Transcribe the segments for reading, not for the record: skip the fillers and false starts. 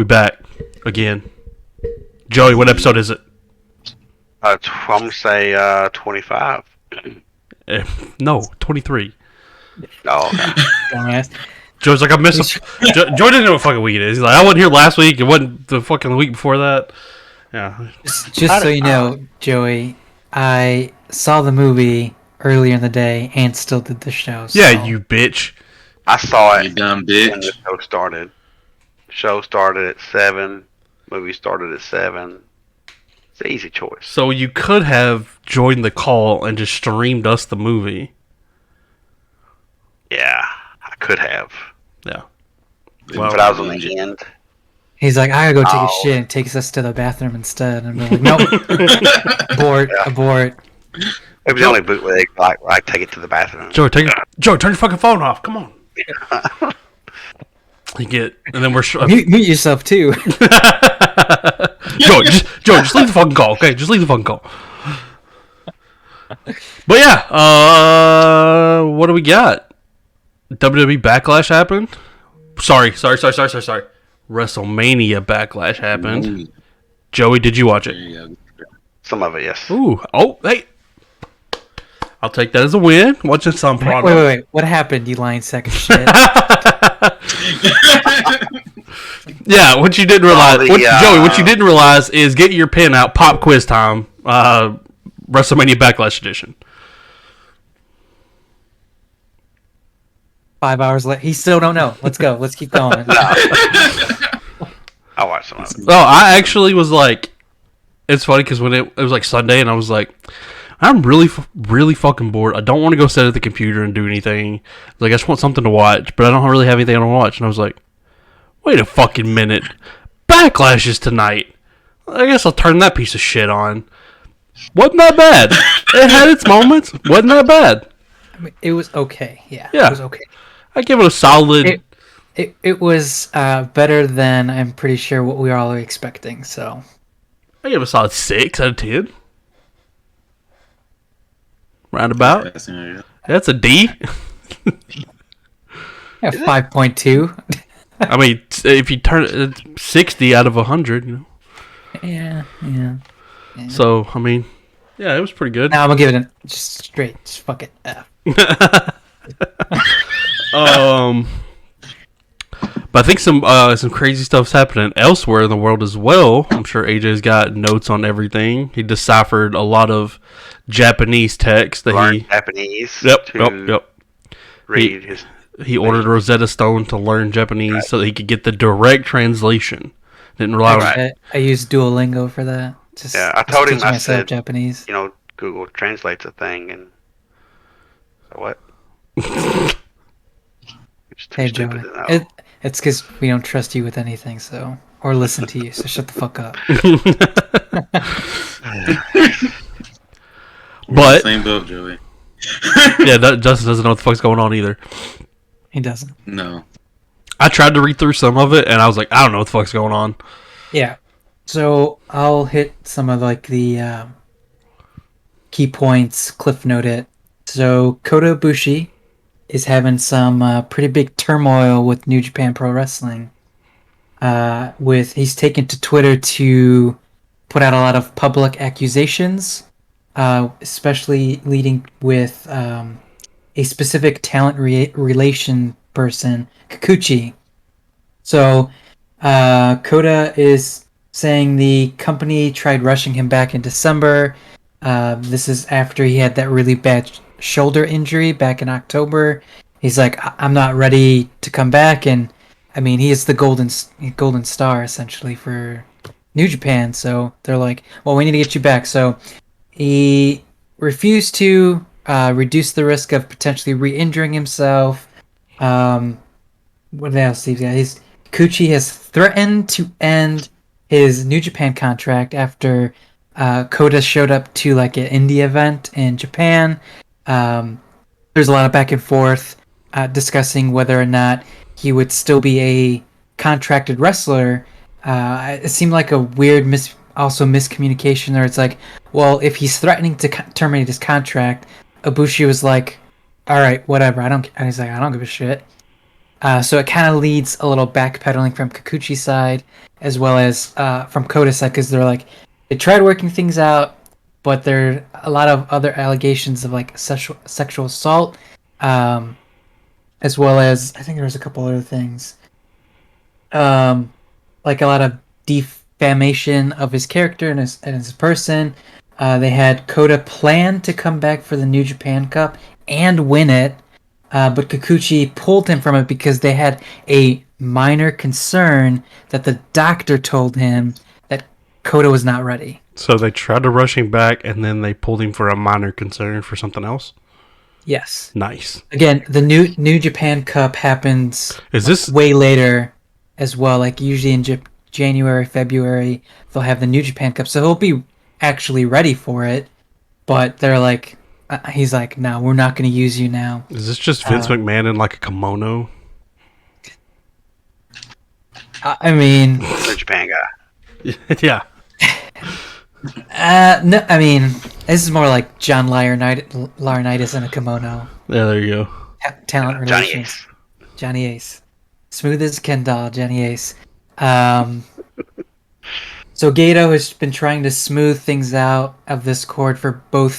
We back again. Joey, what episode is it? I'm gonna say 25. No, 23. Oh, okay. Dumbass. Joey's like, I missed. Joey doesn't know what fucking week it is. He's like, I wasn't here last week. It wasn't the fucking week before that. Yeah. Just so you know, Joey, I saw the movie earlier in the day and still did the show. So. Yeah, you bitch. I saw it You dumb when bitch. the show started. Show started at 7. Movie started at 7. It's an easy choice. So you could have joined the call and just streamed us the movie. Yeah, I could have. Yeah. But I was on the end. He's like, I gotta go take a Oh. shit, and takes us to the bathroom instead. And I'm like, nope, abort. It was the only bootleg. Like take it to the bathroom. Joey, turn your fucking phone off. Come on. You get, and then we're. Mute yourself too. Joey, just leave the fucking call, okay? Just leave the fucking call. But yeah, what do we got? WWE Backlash happened. Sorry. WrestleMania Backlash happened. Joey, did you watch There it? you go. Some of it, yes. Ooh, oh, hey. I'll take that as a win. Watching some product. Wait. What happened, you lying sack of shit? Yeah, what you didn't realize, Joey, what you didn't realize is get your pen out, pop quiz time, WrestleMania Backlash edition. 5 hours later, he still don't know. Let's go. Let's keep going. I watched some of it. Oh, I actually was like, it's funny because when it was like Sunday, and I was like, I'm really fucking bored. I don't want to go sit at the computer and do anything. Like, I just want something to watch, but I don't really have anything I want to watch. And I was like, wait a fucking minute. Backlash is tonight. I guess I'll turn that piece of shit on. Wasn't that bad. It had its moments. Wasn't that bad. I mean, it was okay. Yeah, Yeah. it was okay. I give it a solid. It was better than I'm pretty sure what we were all expecting. So I give it a solid 6 out of 10. Roundabout. That's a D. yeah, 5.2. I mean, if you turn it 60 out of 100, you know. Yeah. So, I mean, yeah, it was pretty good. Now I'm gonna give it just straight. Just fuck it. F. But I think some crazy stuff's happening elsewhere in the world as well. I'm sure AJ's got notes on everything. He deciphered a lot of Japanese text that Learned Japanese. Yep. Read his. He ordered Rosetta Stone to learn Japanese so that he could get the direct translation. Didn't rely on I used Duolingo for that. Just, Yeah, I told him, teach I myself said, Japanese. Google translates a thing, and so what? It's too Hey, stupid Joey. to know. It's because we don't trust you with anything, so or listen to you. So shut the fuck up. But Same boat, Joey. yeah, Justin doesn't know what the fuck's going on either. He doesn't. No. I tried to read through some of it, and I was like, I don't know what the fuck's going on. Yeah. So I'll hit some of like the key points, cliff note it. So Kota Ibushi is having some pretty big turmoil with New Japan Pro Wrestling. He's taken to Twitter to put out a lot of public accusations, especially leading with a specific talent relation person, Kikuchi. So Kota is saying the company tried rushing him back in December. This is after he had that really bad shoulder injury back in October. He's like, I'm not ready to come back, and I mean, he is the golden star essentially for New Japan. So they're like, well, we need to get you back. So he refused to reduce the risk of potentially re-injuring himself. What else? Kikuchi has threatened to end his New Japan contract after Kota showed up to like an indie event in Japan. There's a lot of back and forth discussing whether or not he would still be a contracted wrestler. It seemed like a weird miscommunication there. It's like, well, if he's threatening to terminate his contract, Ibushi was like, all right, whatever. And he's like, I don't give a shit. So it kind of leads a little backpedaling from Kikuchi's side, as well as from Kota's side, because they're like, they tried working things out, but there are a lot of other allegations of like sexual assault, as well as I think there was a couple other things, like a lot of defamation of his character and his person. They had Kota plan to come back for the New Japan Cup and win it, but Kikuchi pulled him from it because they had a minor concern that the doctor told him that Kota was not ready. So they tried to rush him back, and then they pulled him for a minor concern for something else. Yes. Nice. Again, the New Japan Cup happens Is this way later as well. Like usually in January, February, they'll have the New Japan Cup, so he'll be actually ready for it. But they're like, he's like, no, we're not going to use you now. Is this just Vince McMahon in like a kimono? I mean, The Japan guy. Yeah. no, I mean, this is more like John Laurinaitis in a kimono. Yeah, there you go. Talent Johnny relations. Ace. Johnny Ace. Smooth as Ken doll, Johnny Ace. So Gato has been trying to smooth things out of this cord for both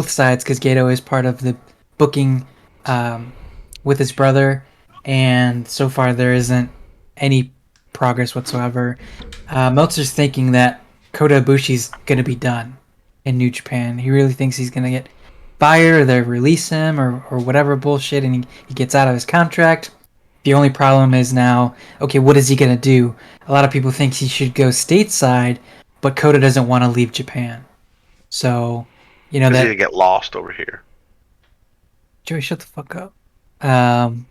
sides, because Gato is part of the booking with his brother, and so far there isn't any progress whatsoever. Meltzer's thinking that Kota Ibushi's going to be done in New Japan. He really thinks he's going to get fired, or they release him, or whatever bullshit, and he gets out of his contract. The only problem is now, okay, what is he going to do? A lot of people think he should go stateside, but Kota doesn't want to leave Japan. So, you know He's that... going to get lost over here. Joey, shut the fuck up.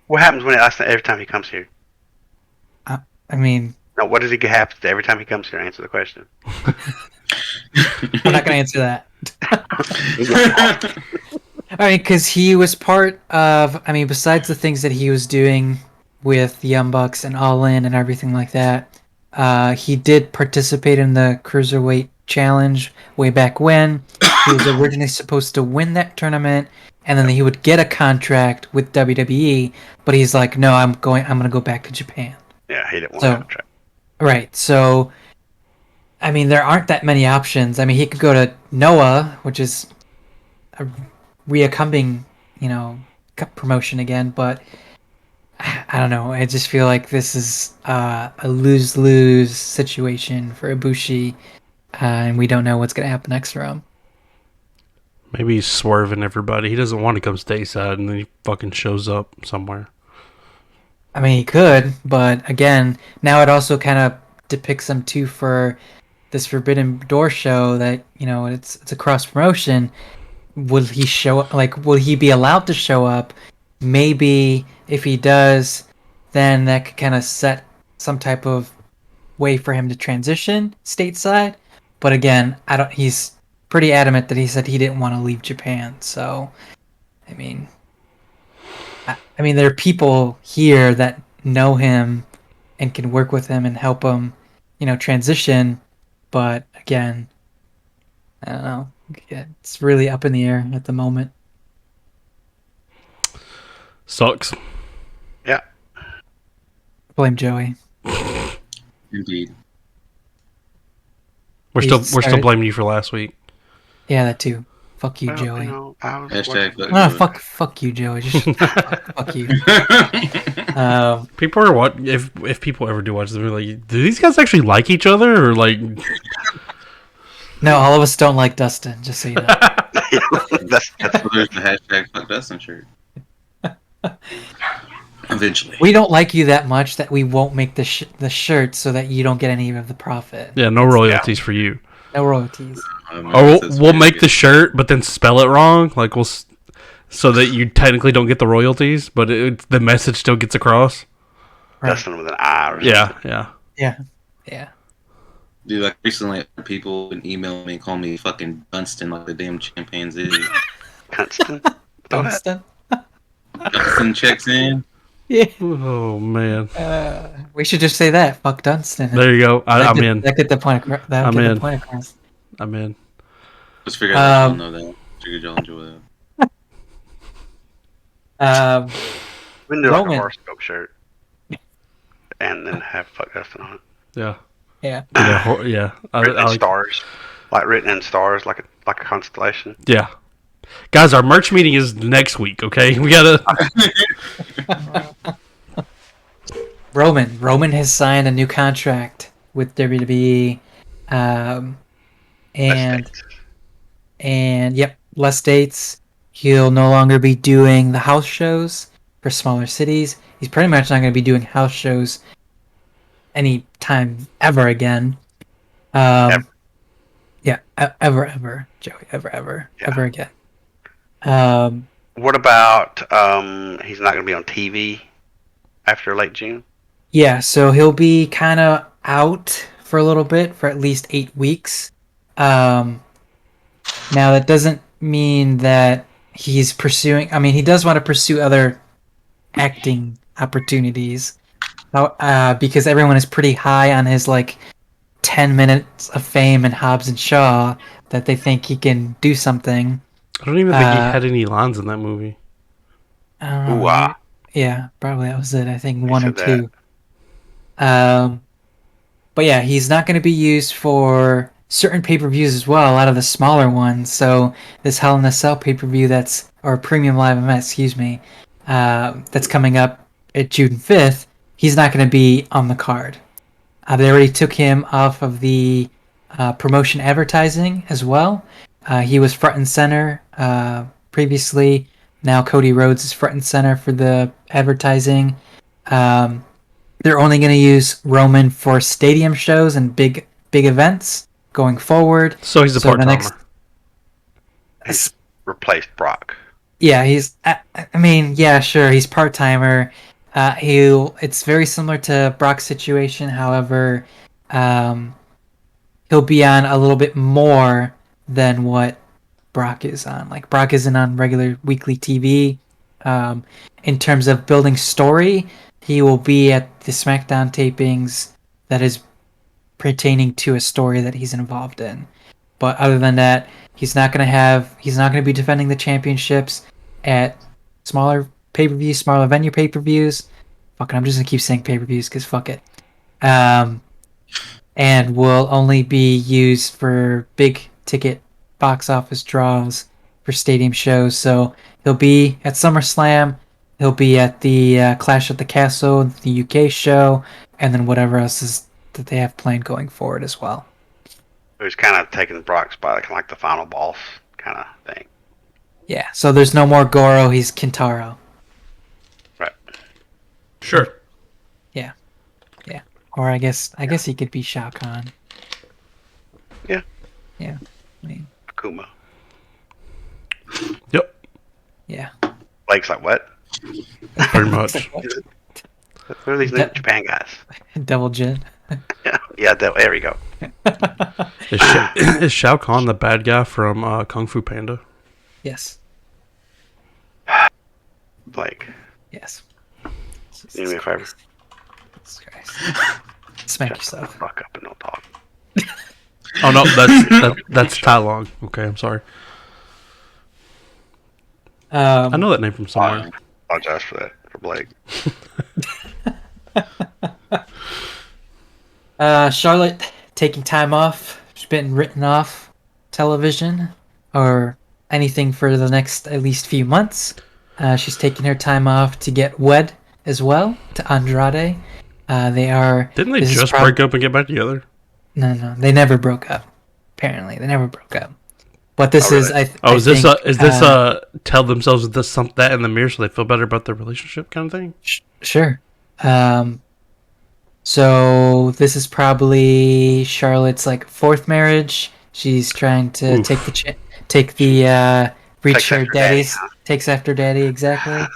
What happens every time he comes here? I mean... No, what does he happen to every time he comes here? Answer the question. I'm not going to answer that. I mean, because he was part of... I mean, besides the things that he was doing with the Young Bucks and All In and everything like that, he did participate in the Cruiserweight Challenge way back when. He was originally supposed to win that tournament, and then he would get a contract with WWE, but he's like, no, I'm going to go back to Japan. Yeah, he didn't want to contract. Right, so, I mean, there aren't that many options. I mean, he could go to Noah, which is a reoccurring, promotion again, but I don't know. I just feel like this is a lose-lose situation for Ibushi, and we don't know what's going to happen next for him. Maybe he's swerving everybody. He doesn't want to come stateside, and then he fucking shows up somewhere. I mean, he could, but again, now it also kind of depicts him too for this Forbidden Door show that, it's a cross promotion. Will he show up? Like, will he be allowed to show up? Maybe if he does, then that could kind of set some type of way for him to transition stateside. But again, he's pretty adamant that he said he didn't want to leave Japan. So, I mean, there are people here that know him and can work with him and help him, transition. But again, I don't know. It's really up in the air at the moment. Sucks. Yeah. Blame Joey. Indeed. We're still blaming you for last week. Yeah, that too. Fuck you, Well, Joey. Hashtag fuck No, Joey. fuck you, Joey. Just fuck you. People are what if people ever do watch them, they're like, do these guys actually like each other, or like? No, all of us don't like Dustin. Just so you know. that's So there's the hashtag fuck Dustin shirt. Eventually. We don't like you that much that we won't make the shirt so that you don't get any of the profit. Yeah, no royalties for you. No royalties. Or we'll make the shirt, but then spell it wrong, like so that you technically don't get the royalties, but the message still gets across. Right. Dustin with an I or something. Yeah. Dude, like recently, people would email me and call me fucking Dunstan, like the damn chimpanzee. Dunstan? Dunstan. Dunstan checks in. Yeah. Oh man. We should just say that. Fuck Dunstan. There you go. I'm in. That get the point across. I'm in. The point across. I'm in. Just figured out y'all know that. Figured y'all enjoy that. We can do like a Roman. horoscope shirt, and then have fuck Dustin on it. Yeah. Yeah. Yeah. Written in like, stars, like written in stars, like a constellation. yeah. Guys, our merch meeting is next week, okay? We gotta. Roman has signed a new contract with WWE, and That's yep, less dates. He'll no longer be doing the house shows for smaller cities. He's pretty much not going to be doing house shows any time ever again. Ever. Yeah, ever, Joey, ever Yeah. again. What about he's not going to be on TV after late June? Yeah, so he'll be kind of out for a little bit, for at least 8 weeks. Now, that doesn't mean that he's pursuing... I mean, he does want to pursue other acting opportunities, because everyone is pretty high on his, 10 minutes of fame in Hobbs and Shaw, that they think he can do something. I don't even think he had any lines in that movie. I don't know. Ooh, ah. Yeah, probably that was it. I think one or said that. two. But yeah, he's not going to be used for certain pay-per-views as well, a lot of the smaller ones. So this Hell in a Cell pay-per-view or Premium Live event, excuse me, that's coming up at June 5th, he's not going to be on the card. They already took him off of the promotion advertising as well. He was front and center previously. Now Cody Rhodes is front and center for the advertising. They're only going to use Roman for stadium shows and big events going forward. So he's a part-timer. He's replaced Brock. Yeah, he's... I mean, yeah, sure, he's part-timer. It's very similar to Brock's situation. However, he'll be on a little bit more than what Brock is on. Like, Brock isn't on regular weekly TV. In terms of building story, he will be at the SmackDown tapings that is pertaining to a story that he's involved in. But other than that, he's not going to be defending the championships at smaller pay-per-views, smaller venue pay-per-views. Fuck it, I'm just going to keep saying pay-per-views because fuck it. And will only be used for big ticket box office draws for stadium shows. So he'll be at SummerSlam, he'll be at the Clash at the Castle, the UK show, and then whatever else is that they have planned going forward as well. He's kind of taking Brock's spot, kind of like the final boss kind of thing. Yeah, so there's no more Goro, he's Kintaro. Right. Sure. Yeah. Or I guess he could be Shao Kahn. Yeah. Yeah. I mean, Akuma. Yep. yeah. Blake's like, what? Pretty much. Who are these new Japan guys? Double Jin. Yeah, there we go. Is Shao Kahn the bad guy from Kung Fu Panda? Yes. Blake, Yes. do me a favor. Jesus Christ. Smack Shut the yourself. fuck up and don't talk. Oh no, that's Tai Long. Okay, I'm sorry. I know that name from somewhere. I apologize for that, for Blake. Charlotte taking time off. She's been written off television or anything for the next at least few months. She's taking her time off to get wed as well to Andrade. Didn't they just break up and get back together? No, they never broke up. Apparently, they never broke up. But this is, is this tell themselves that in the mirror so they feel better about their relationship kind of thing? Sure. So this is probably Charlotte's fourth marriage. She's trying to reach her daddy's. Takes after daddy, exactly.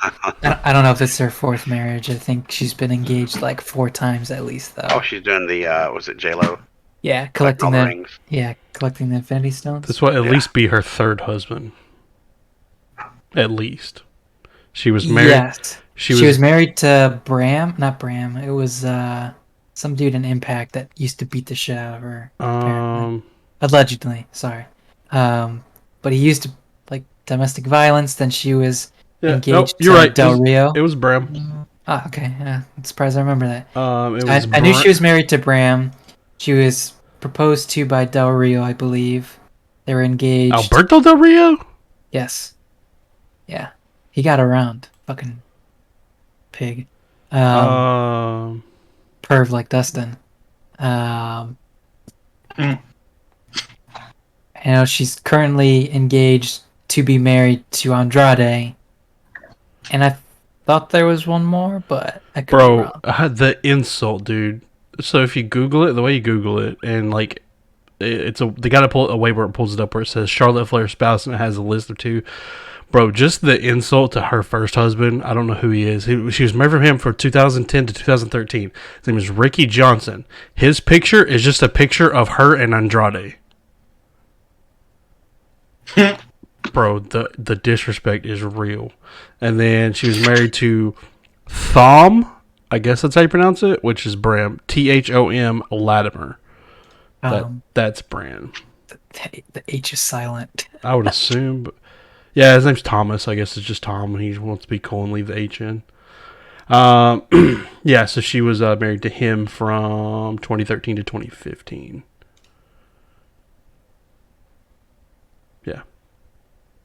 I don't know if it's her fourth marriage. I think she's been engaged 4 times at least, though. Oh, she's doing the was it J-Lo? Yeah, collecting the rings. Yeah, collecting the Infinity Stones. This will at least be her third husband. At least. She was married. Yes. She was married to not Bram. It was some dude in Impact that used to beat the shit out of her. Apparently. Allegedly, sorry. But he used to domestic violence. Then she was engaged you're to right. Del Rio. It was Bram. Oh, okay. I'm surprised I remember that. It was I knew she was married to Bram. She was proposed to by Del Rio, I believe. They were engaged. Alberto Del Rio. Yes. Yeah. He got around. Fucking pig. Perv like Dustin. I know she's currently engaged to be married to Andrade. And I thought there was one more, but I could be Bro, wrong. the insult, dude. So if you Google it, the way you Google it, and like, they gotta pull a way where it pulls it up where it says Charlotte Flair's spouse, and it has a list of two. Bro, just the insult to her first husband. I don't know who he is. She was married for him for 2010 to 2013. His name is Ricky Johnson. His picture is just a picture of her and Andrade. Bro, the disrespect is real. And then she was married to Thom, I guess that's how you pronounce it, which is Bram. Thom Latimer. That's Bram. The H is silent. I would assume. But yeah, his name's Thomas. I guess it's just Tom, and he wants to be cool and leave the H in. Yeah, so she was married to him from 2013 to 2015. Yeah.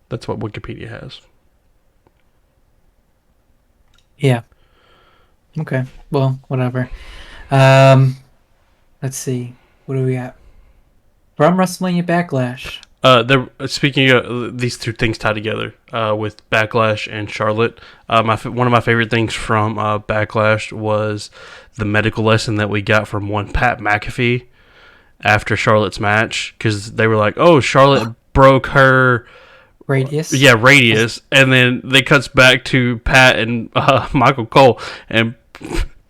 That's what Wikipedia has. Yeah. Okay. Well, whatever. Let's see. What do we got? From WrestleMania Backlash. Speaking of these two things tied together, with Backlash and Charlotte, one of my favorite things from Backlash was the medical lesson that we got from one Pat McAfee after Charlotte's match, because they were like, "Oh, Charlotte broke her Radius." Yeah, radius, and then they cuts back to Pat and Michael Cole, and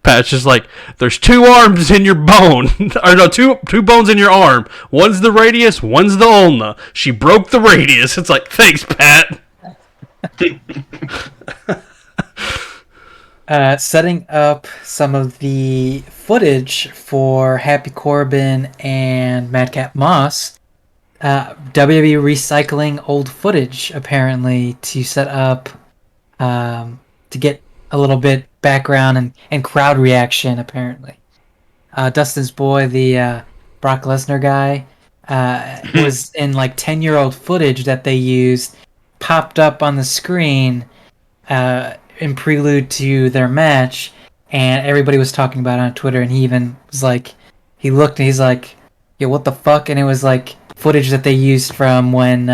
Pat's just like, "There's two arms in your bone, or no, two bones in your arm. One's the radius, one's the ulna. She broke the radius." It's like, thanks, Pat. Setting up some of the footage for Happy Corbin and Madcap Moss. WWE recycling old footage, apparently, to set up, to get a little bit background and crowd reaction, apparently. Dustin's boy, the Brock Lesnar guy, was in like 10-year-old footage that they used, popped up on the screen in prelude to their match, and everybody was talking about it on Twitter, and he even was like, he looked and he's like, "Yo, what the fuck?" And it was like footage that they used from when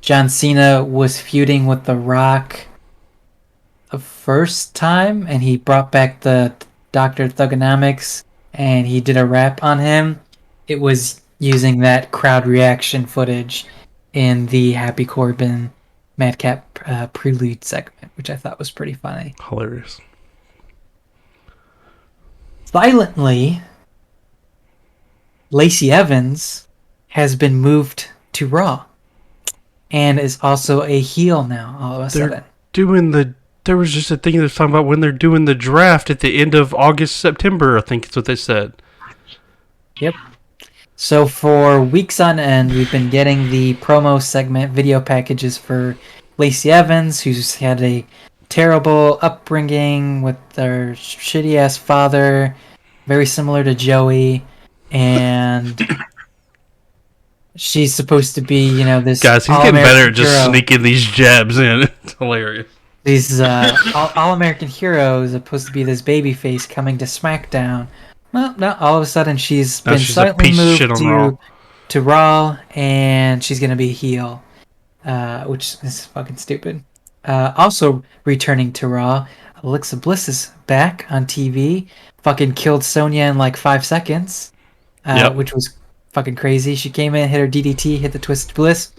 John Cena was feuding with The Rock the first time, and he brought back the Dr. Thugonomics, and he did a rap on him. It was using that crowd reaction footage in the Happy Corbin Madcap prelude segment, which I thought was pretty funny. Hilarious. Silently, Lacey Evans has been moved to Raw and is also a heel now all of a sudden. There was just a thing that was talking about when they're doing the draft at the end of August, September, I think it's what they said. Yep. So for weeks on end, we've been getting the promo segment video packages for Lacey Evans, who's had a terrible upbringing with their shitty-ass father, very similar to Joey, and she's supposed to be, this Guys, he's getting better at just hero. sneaking these jabs in. It's hilarious. These all-American hero is supposed to be this baby face coming to SmackDown. Well, no, all of a sudden she's been silently moved to Raw, and she's going to be a heel, which is fucking stupid. Also returning to Raw, Alexa Bliss is back on TV. Fucking killed Sonya in like 5 seconds, which was fucking crazy. She came in, hit her DDT, hit the Twisted Bliss.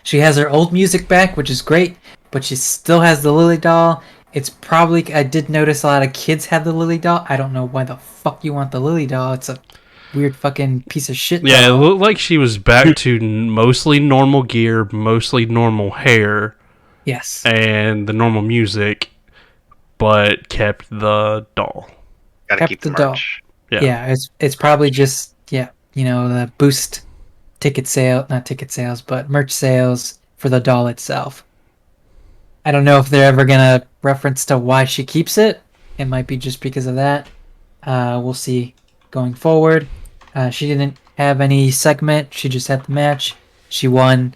She has her old music back, which is great, but she still has the Lily doll. It's probably, I did notice a lot of kids have the Lily doll. I don't know why the fuck you want the Lily doll. It's a weird fucking piece of shit doll. Yeah, it looked like she was back to mostly normal gear, mostly normal hair. Yes. And the normal music, but kept the doll. Gotta keep the merch. Doll. Yeah, it's probably just, the boost not ticket sales, but merch sales for the doll itself. I don't know if they're ever gonna reference to why she keeps it. It might be just because of that. We'll see going forward. She didn't have any segment. She just had the match. She won,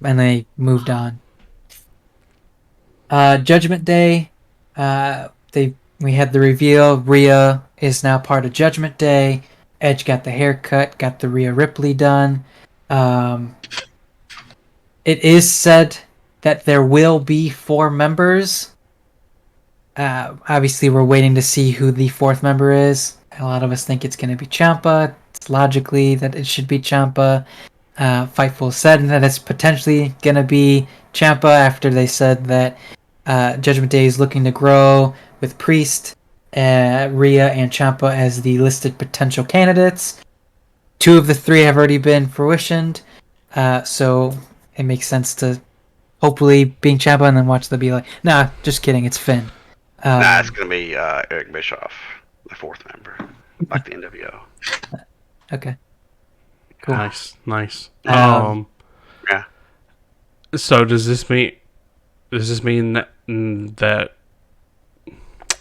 and they moved on. Judgment Day. We had the reveal. Rhea is now part of Judgment Day. Edge got the haircut. Got the Rhea Ripley done. It is said that there will be 4 members. Obviously, we're waiting to see who the 4th member is. A lot of us think it's going to be Ciampa. It's logically that it should be Ciampa. Fightful said that it's potentially going to be Ciampa after they said that Judgment Day is looking to grow with Priest, Rhea, and Ciampa as the listed potential candidates. 2 of the 3 have already been fruitioned, so it makes sense to hopefully being Ciampa and then watch them be like, nah, just kidding, it's Finn. Nah, it's gonna be Eric Bischoff, the 4th member, like the NWO. Okay. Cool. Nice. Yeah. So does this mean that I'm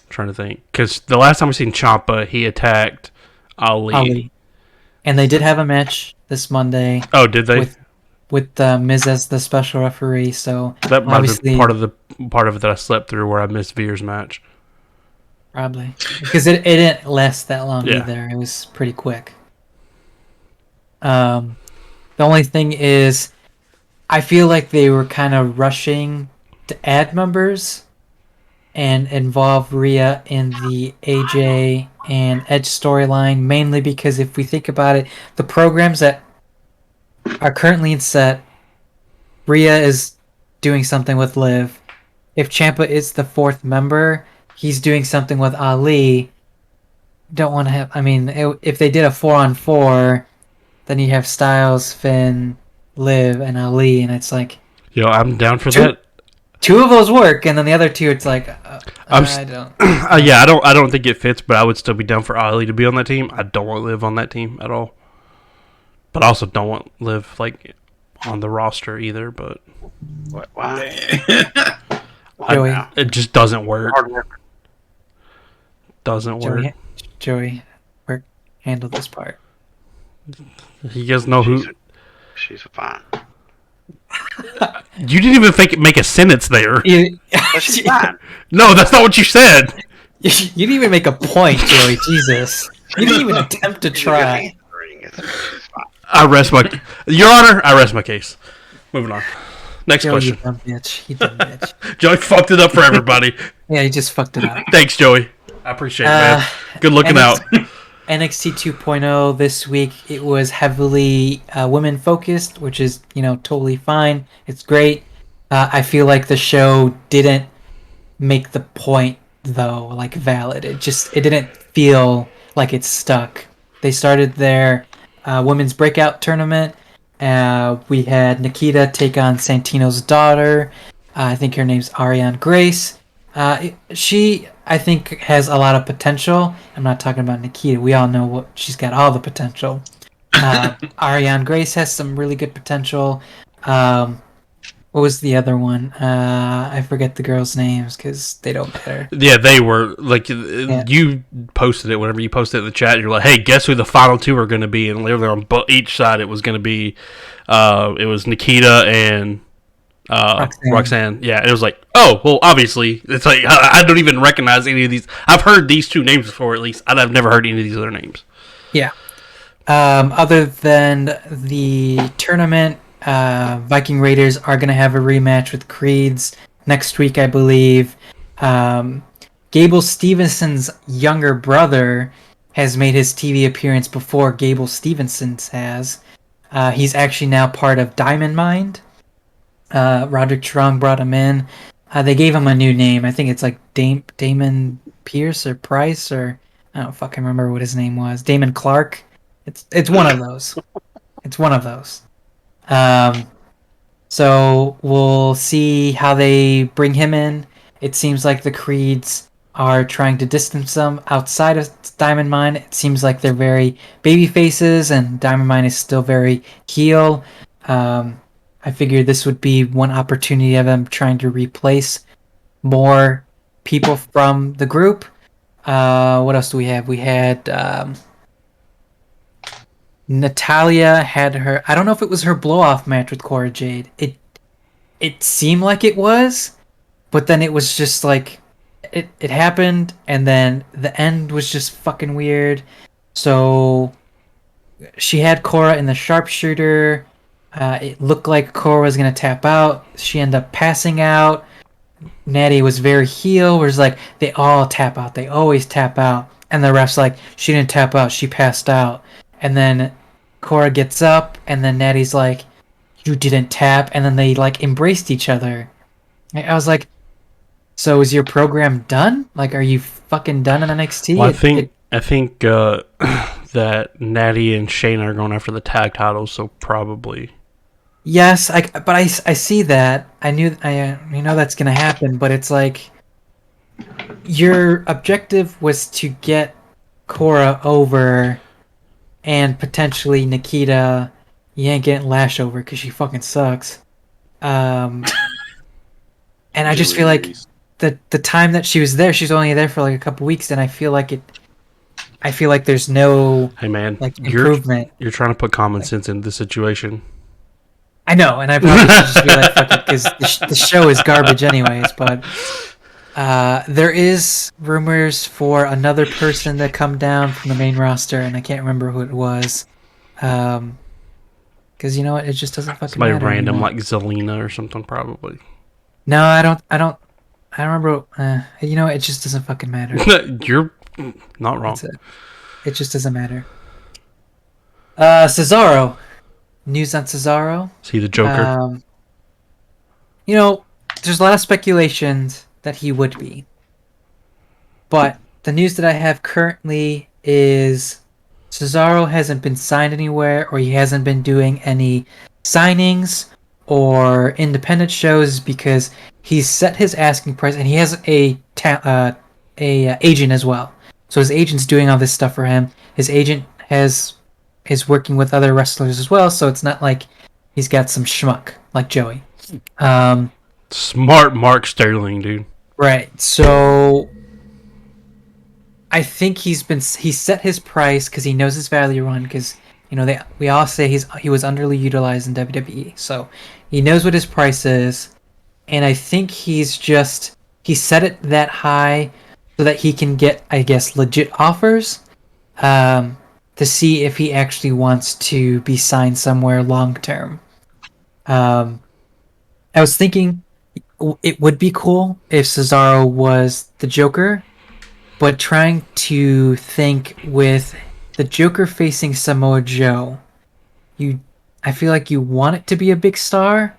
trying to think, because the last time we seen Ciampa, he attacked Ali. And they did have a match this Monday. Oh, did they? With Miz as the special referee, so that might have been part of it that I slept through, where I missed Veer's match. Probably because it didn't last that long Yeah. either. It was pretty quick. The only thing is, I feel like they were kind of rushing to add members and involve Rhea in the AJ and Edge storyline, mainly because if we think about it, the programs that are currently in set, Rhea is doing something with Liv. If Ciampa is the 4th member, he's doing something with Ali. Don't want to have... I mean, if they did a 4-on-4, then you have Styles, Finn, Liv, and Ali, and it's like... Yo, I'm down for that. 2 of those work, and then the other 2, it's like... I don't... I don't think it fits, but I would still be down for Ali to be on that team. I don't want Liv on that team at all. But I also don't want Liv, like, on the roster either, but... What? Why? It just doesn't work. Hard work. Doesn't work. Joey, handle this part. You guys know who... She's fine. You didn't even make a sentence there. But she's fine. No, that's not what you said. You didn't even make a point, Joey. Jesus. You didn't even attempt to try. It's fine. Your Honor, I rest my case. Moving on. Next Joey, question. You dumb bitch. You dumb bitch. Joey fucked it up for everybody. Yeah, you just fucked it up. Thanks, Joey. I appreciate it, man. Good looking out. NXT 2.0 this week, it was heavily women focused, which is, totally fine. It's great. I feel like the show didn't make the point, though, like, valid. It didn't feel like it stuck. They started their women's breakout tournament. We had Nikita take on Santino's daughter. I think her name's Ariane Grace. She, I think, has a lot of potential. I'm not talking about Nikita. We all know she's got all the potential. Ariane Grace has some really good potential. What was the other one? I forget the girls' names because they don't matter. Yeah, they were like you posted it whenever you posted it in the chat. You're like, "Hey, guess who the final 2 are going to be?" And literally on each side, it was going to be, it was Nikita and Roxanne. Yeah, and it was like, oh, well, obviously, it's like I don't even recognize any of these. I've heard these 2 names before, at least. I've never heard any of these other names. Yeah. Other than the tournament, Viking Raiders are going to have a rematch with Creeds next week, I believe. Gable Stevenson's younger brother has made his TV appearance before Gable Stevenson's has. He's actually now part of Diamond Mine. Roderick Strong brought him in. They gave him a new name. I think it's like Damon Pierce or Price, or I don't fucking remember what his name was. Damon Clark. It's one of those. It's one of those. So we'll see how they bring him in. It seems like the Creeds are trying to distance them outside of Diamond Mine. It seems like they're very baby faces, and Diamond Mine is still very heel. I figured this would be one opportunity of them trying to replace more people from the group. What else do we have? We had Natalia had her. I don't know if it was her blow off match with Cora Jade. It seemed like it was, but then it was just like it happened, and then the end was just fucking weird. So she had Cora in the sharpshooter. It looked like Cora was gonna tap out. She ended up passing out. Natty was very heel. Where it's like they all tap out. They always tap out, and the ref's like she didn't tap out. She passed out, and then Cora gets up, and then Natty's like, "You didn't tap," and then they like embraced each other. I was like, "So is your program done? Like, are you fucking done in NXT?" Well, I think that Natty and Shayna are going after the tag titles, so probably. Yes, but I see that. I know that's gonna happen, but it's like your objective was to get Cora over and potentially Nikita. You ain't getting Lash over because she fucking sucks. And I just feel like the time that she was there, she's only there for like a couple weeks, and I feel like there's no Hey man, like improvement. You're trying to put common sense in the situation. I know, and I probably should just be like, fuck it, because the show is garbage anyways, but there is rumors for another person to come down from the main roster, and I can't remember who it was. Because you know what? It just doesn't fucking Somebody matter random anymore. like Zelina or something, probably. No, I don't remember. You know, it just doesn't fucking matter. You're not wrong. That's it. It just doesn't matter. Cesaro. News on Cesaro. Is he the Joker? You know, there's a lot of speculations that he would be. But the news that I have currently is Cesaro hasn't been signed anywhere, or he hasn't been doing any signings or independent shows because he's set his asking price, and he has a agent as well. So his agent's doing all this stuff for him. His agent is working with other wrestlers as well, so it's not like he's got some schmuck like Joey. Smart Mark Sterling, dude. Right. So I think he set his price because he knows his value run, because you know we all say he was underutilized in WWE, so he knows what his price is, and I think he set it that high so that he can get, I guess, legit offers to see if he actually wants to be signed somewhere long term. I was thinking it would be cool if Cesaro was the Joker, but trying to think with the Joker facing Samoa Joe, I feel like you want it to be a big star,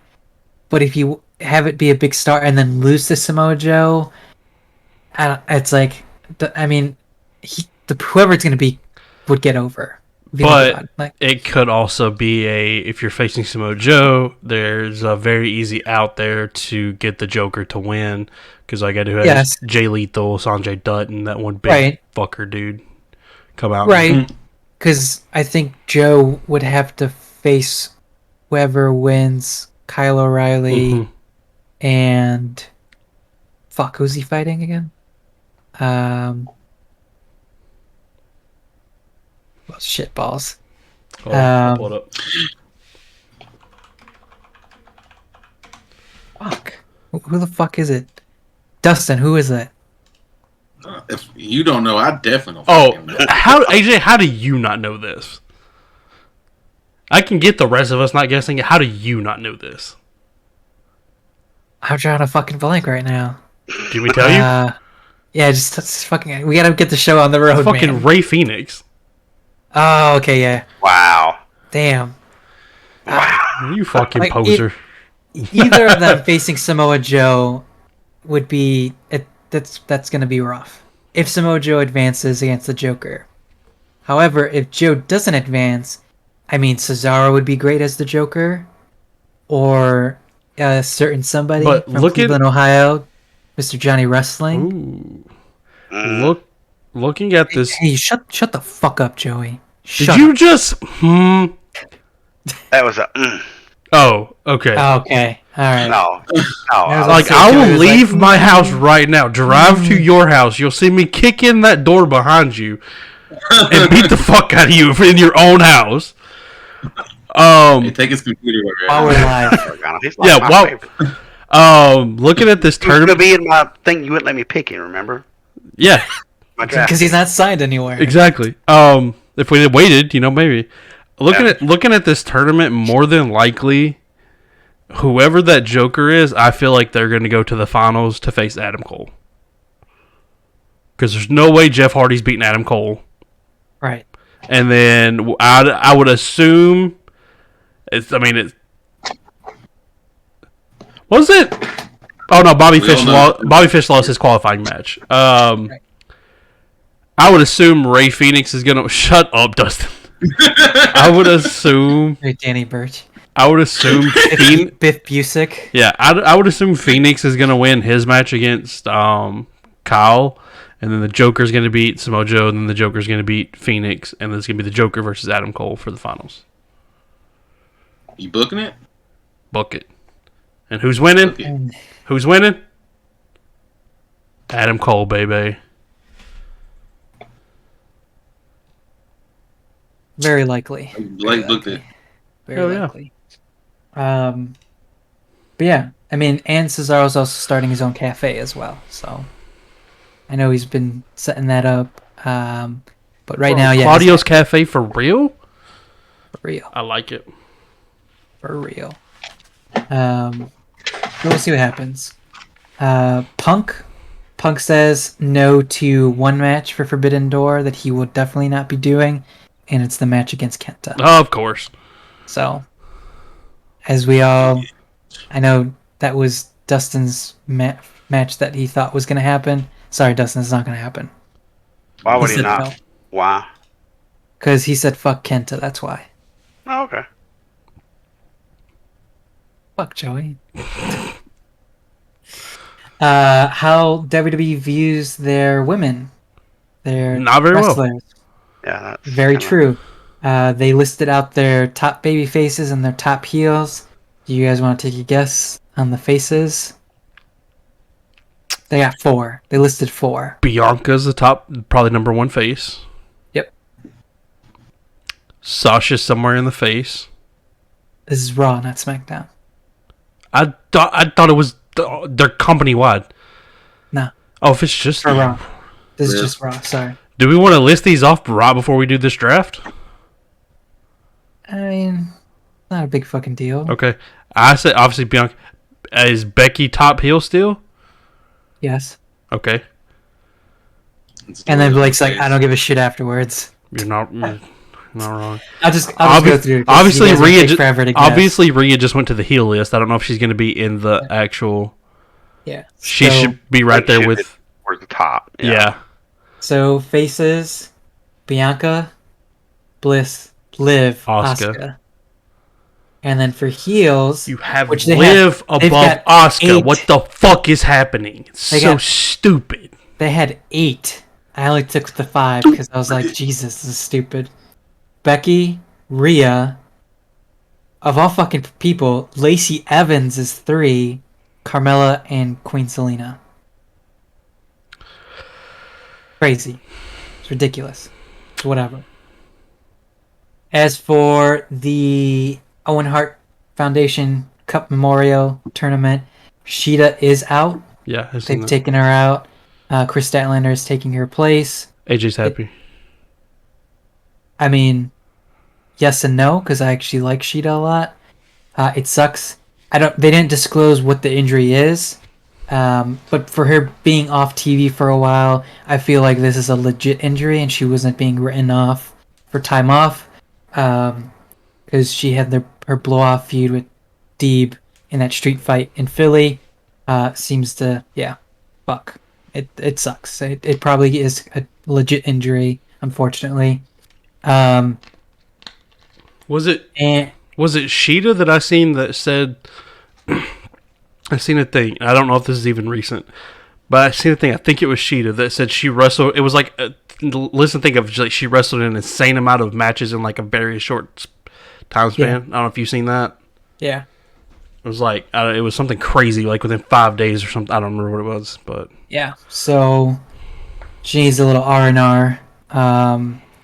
but if you have it be a big star and then lose to Samoa Joe, it's like, I mean, whoever it's going to be would get over. But it could also be if you're facing Samoa Joe, there's a very easy out there to get the Joker to win, because I got to have Jay Lethal, Sanjay Dutt, and that one big fucker dude come out. Right. Because I think Joe would have to face whoever wins Kyle O'Reilly and fuck, who's he fighting again? Well, shit balls. I'll pull it up. Fuck. Who the fuck is it? Dustin, who is it? If you don't know, I definitely don't. AJ, how do you not know this? I can get the rest of us not guessing it. How do you not know this? I'm drawing a fucking blank right now. Did we tell you? Yeah, just fucking. We gotta get the show on the road, fucking man. Ray Phoenix. Oh, okay, yeah. Wow. Damn. Wow. You fucking poser. Either of them facing Samoa Joe would be that's gonna be rough. If Samoa Joe advances against the Joker. However, if Joe doesn't advance, I mean, Cesaro would be great as the Joker, or a certain somebody from Cleveland, Ohio, Mr. Johnny Wrestling. Ooh. Looking at this. Hey, shut the fuck up, Joey. Did you just? That was a. Oh, okay. Okay. All right. No, I was no. Like, say, I Joey will was leave like, my house right now, drive to your house. You'll see me kick in that door behind you and beat the fuck out of you in your own house. Hey, take his computer over while we're here. live. He's like Yeah, my well, favorite. looking at this He was gonna tournament. be in my thing. You wouldn't let me pick him. Remember Yeah, my draft? Because he's not signed anywhere. exactly. If we had waited, maybe. Looking at this tournament, more than likely, whoever that Joker is, I feel like they're going to go to the finals to face Adam Cole. Because there's no way Jeff Hardy's beating Adam Cole. Right. And then I would assume it's. Was it? Oh no, Bobby We all Fish know. Bobby Fish lost his qualifying match. I would assume Ray Phoenix is gonna shut up, Dustin. I would assume Great Danny Burch. Biff Busick. Yeah, I would assume Phoenix is gonna win his match against Kyle, and then the Joker's gonna beat Samoa Joe, and then the Joker's gonna beat Phoenix, and then it's gonna be the Joker versus Adam Cole for the finals. You booking it? Book it. And who's winning? Book it. Who's winning? Adam Cole, baby. Very likely. Blake booked it. Very Hell yeah. likely. But yeah, and Cesaro's also starting his own cafe as well. So I know he's been setting that up. But right now, yeah, Claudio's Cafe for real? for real, I like it. for real. We'll see what happens. Punk says no to one match for Forbidden Door that he will definitely not be doing, and it's the match against Kenta. Oh, of course. So, as we all, I know that was Dustin's match that he thought was going to happen. Sorry, Dustin, it's not going to happen. Why would he said not? no. Why? Because he said fuck Kenta, that's why. Oh, okay. Fuck Joey. How WWE views their women. Their Not very well. wrestlers. Yeah, that's Very kinda- true. They listed out their top baby faces and their top heels. Do you guys want to take a guess on the faces? They got 4. They listed 4. Bianca's the top, probably number one face. Yep. Sasha's somewhere in the face. This is Raw, not SmackDown. I thought it was they're company wide. No, Oh, if it's just for Raw. This is Yeah. just Raw, sorry. Do we want to list these off right before we do this draft? I mean, not a big fucking deal. Okay. I said obviously Bianca. Is Becky top heel still? Yes. Okay. And then Blake's like, I don't give a shit afterwards. You're not wrong. I'll just go through it, 'cause Obviously, you guys would Rhea. take forever to guess. Rhea just went to the heel list. I don't know if she's going to be in the actual. Yeah. She So- should be right there with. Towards the top. Yeah. So faces, Bianca, Bliss, Liv, Asuka. Asuka. And then for heels, You have which they Liv they've above got Asuka. 8. What the fuck is happening? It's They so got- stupid. They had 8. I only took the 5 because I was like, Jesus, this is stupid. Becky, Rhea, of all fucking people, Lacey Evans is 3, Carmella, and Queen Selena. Crazy. It's ridiculous. It's whatever. As for the Owen Hart Foundation Cup Memorial Tournament, Sheeta is out. Yeah, I've seen They've that. taken her out. Chris Statlander is taking her place. AJ's happy. I mean, yes and no, because I actually like Sheeta a lot. It sucks. They didn't disclose what the injury is, but for her being off TV for a while, I feel like this is a legit injury, and she wasn't being written off for time off, because she had her blow-off feud with Deeb in that street fight in Philly. Seems to, fuck. It sucks. It probably is a legit injury, unfortunately. Was it And Sheeta that I seen that said? I seen a thing. I don't know if this is even recent, but I seen a thing. I think it was Sheeta that said she wrestled. It was like think of like she wrestled an insane amount of matches in like a very short time span. Yeah. I don't know if you've seen that. Yeah. It was like it was something crazy, like within 5 days or something. I don't remember what it was, but Yeah. So she needs a little R&R.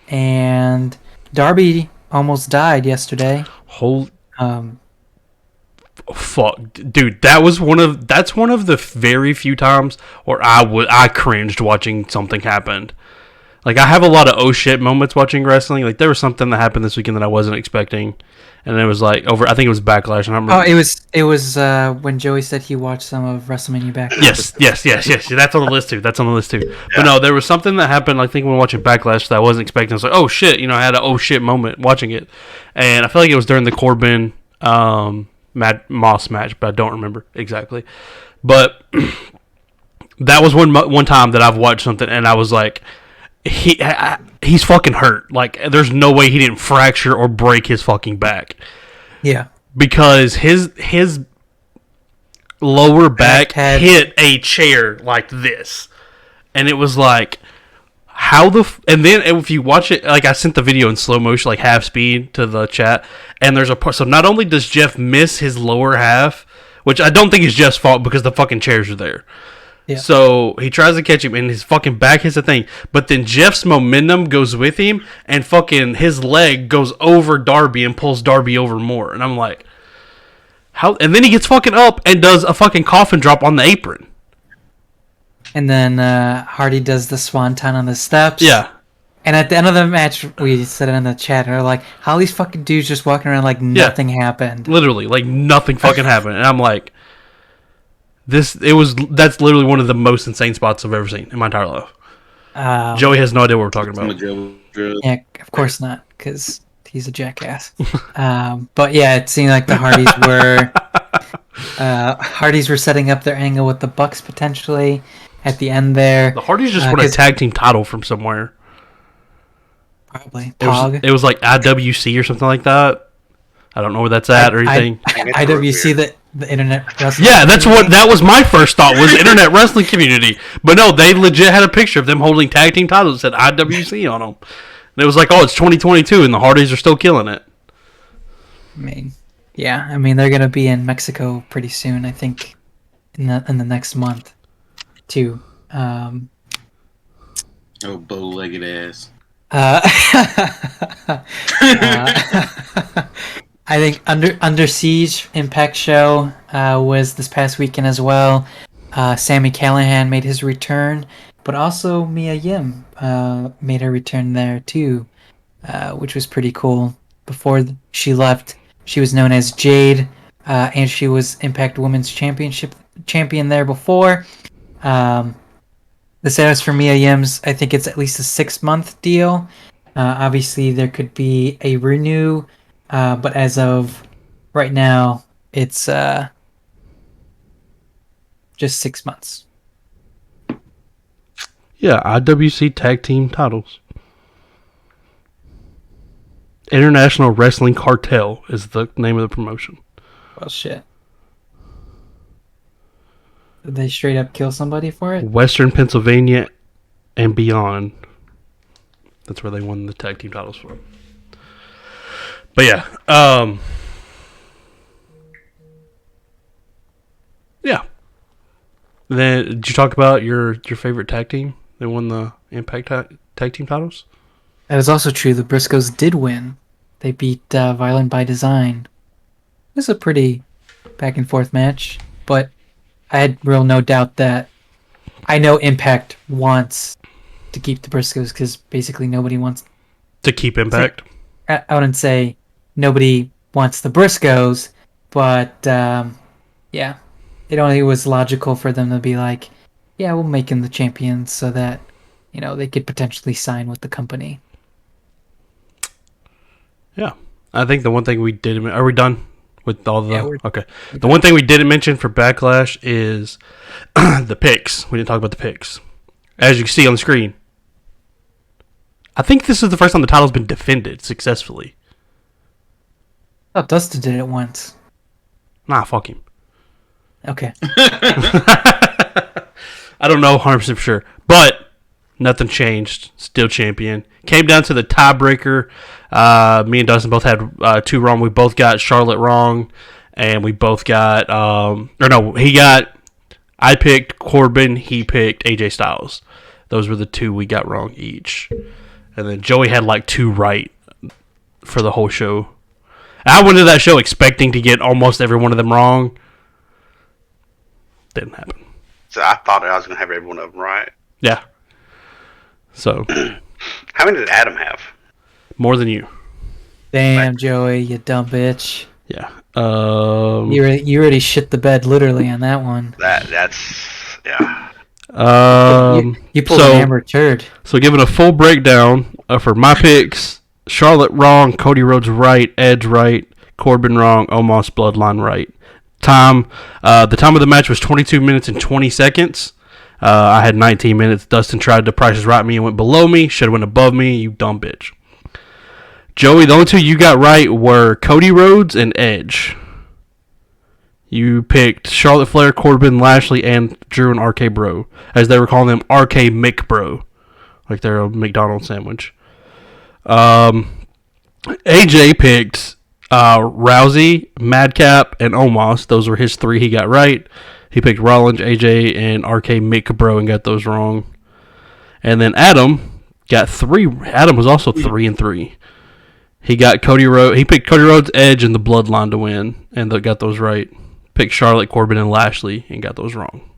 And Darby almost died yesterday. whole Um, fuck, dude. That's one of the very few times where I cringed watching something happen. Like, I have a lot of oh shit moments watching wrestling. Like, there was something that happened this weekend that I wasn't expecting, and it was like I think it was Backlash. And I remember, it was when Joey said he watched some of WrestleMania Backlash. yes. That's on the list too. But no, there was something that happened. I think when watching Backlash that I wasn't expecting. I was like, oh shit, I had an oh shit moment watching it, and I feel like it was during the Corbin Matt Moss match, but I don't remember exactly. But that was one time that I've watched something, and I was like, he's fucking hurt. Like, there's no way he didn't fracture or break his fucking back. Yeah. Because his lower back had hit a chair like this. And it was like, and then if you watch it, like, I sent the video in slow motion, like half speed to the chat, and there's a part, so not only does Jeff miss his lower half, which I don't think is Jeff's fault because the fucking chairs are there. Yeah. So he tries to catch him, and his fucking back hits the thing. But then Jeff's momentum goes with him, and fucking his leg goes over Darby and pulls Darby over more. And I'm like, how? And then he gets fucking up and does a fucking coffin drop on the apron. And then Hardy does the swanton on the steps. Yeah. And at the end of the match, we said it in the chat, and we're like, how are these fucking dudes just walking around like nothing happened? Literally, like nothing fucking happened. And I'm like, that's literally one of the most insane spots I've ever seen in my entire life. Joey has no idea what we're talking about. Yeah, of course not, because he's a jackass. But yeah, it seemed like the Hardys were setting up their angle with the Bucks potentially at the end there. The Hardys just won a tag team title from somewhere. Probably. It was like IWC or something like that. I don't know where that's at or anything. IWC, the internet wrestling. Yeah, that was my first thought, was internet wrestling community. But no, they legit had a picture of them holding tag team titles that said IWC on them. And it was like, oh, it's 2022 and the Hardys are still killing it. I mean, they're gonna be in Mexico pretty soon. I think in the next month, too. Bow-legged ass. I think Under Siege Impact show was this past weekend as well. Sami Callihan made his return, but also Mia Yim made her return there too, which was pretty cool. Before she left, she was known as Jade, and she was Impact Women's champion there before. The status for Mia Yim's, I think it's at least a 6-month deal. Obviously, there could be a renew, but as of right now, it's just 6 months. Yeah, IWC Tag Team titles. International Wrestling Cartel is the name of the promotion. Well, shit. Did they straight up kill somebody for it? Western Pennsylvania and beyond. That's where they won the tag team titles for. But yeah. Yeah. Then, did you talk about your favorite tag team? They won the Impact tag team titles? That is also true. The Briscoes did win. They beat Violent by Design. It was a pretty back and forth match, but I had real no doubt that I know Impact wants to keep the Briscoes because basically nobody wants to keep Impact. I wouldn't say nobody wants the Briscoes, but yeah, it only was logical for them to be like, yeah, we'll make them the champions so that they could potentially sign with the company. Yeah, I think the one thing we did. Are we done with all the? Yeah, okay. The one thing we didn't mention for Backlash is the picks. We didn't talk about the picks. As you can see on the screen, I think this is the first time the title's been defended successfully. I thought Dustin did it once. Nah, fuck him. Okay. I don't know 100% for sure, but nothing changed. Still champion. Came down to the tiebreaker. Me and Dustin both had 2 wrong. We both got Charlotte wrong, and we both got I picked Corbin, he picked AJ Styles. Those were the two we got wrong each. And then Joey had like 2 right for the whole show. I went to that show expecting to get almost every one of them wrong. Didn't happen. So I thought I was going to have every one of them right. Yeah. So. How many did Adam have? More than you. Damn, Joey, you dumb bitch. Yeah. You already shit the bed literally on that one. That's yeah. You pulled an Amber turd. So giving a full breakdown for my picks: Charlotte wrong, Cody Rhodes right, Edge right, Corbin wrong, Omos Bloodline right. The time of the match was 22 minutes and 20 seconds. I had 19 minutes. Dustin tried to Price is Right me and went below me. Should have went above me. You dumb bitch. Joey, the only 2 you got right were Cody Rhodes and Edge. You picked Charlotte Flair, Corbin, Lashley, and Drew and RK Bro, as they were calling them RK McBro, like they're a McDonald's sandwich. AJ picked Rousey, Madcap, and Omos. Those were his 3 he got right. He picked Rollins, AJ, and RK McBro and got those wrong. And then Adam got 3. Adam was also 3 and 3. He got Cody Rhodes. He picked Cody Rhodes, Edge, and the Bloodline to win, and got those right. Picked Charlotte, Corbin, and Lashley, and got those wrong.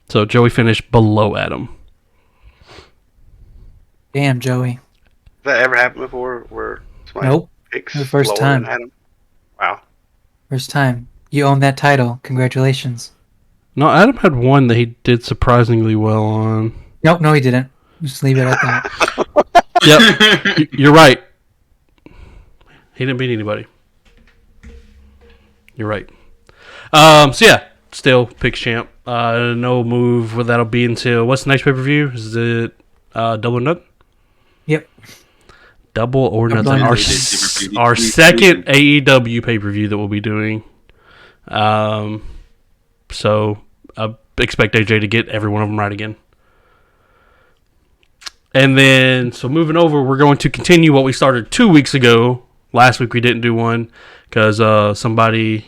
So Joey finished below Adam. Damn, Joey. Has that ever happened before? Where Nope. picks The first lower time. than Adam? Wow. First time. You own that title. Congratulations. No, Adam had one that he did surprisingly well on. Nope, no, he didn't. Just leave it at that. Yep, you're right. He didn't beat anybody. You're right. So yeah, still picks champ. No move. What that'll be until what's the next pay per view? Is it Double or Nothing? Yep. Double or Double Nothing. or Our second AEW pay per view that we'll be doing. So I expect AJ to get every one of them right again. And then, so moving over, we're going to continue what we started 2 weeks ago. Last week we didn't do one because somebody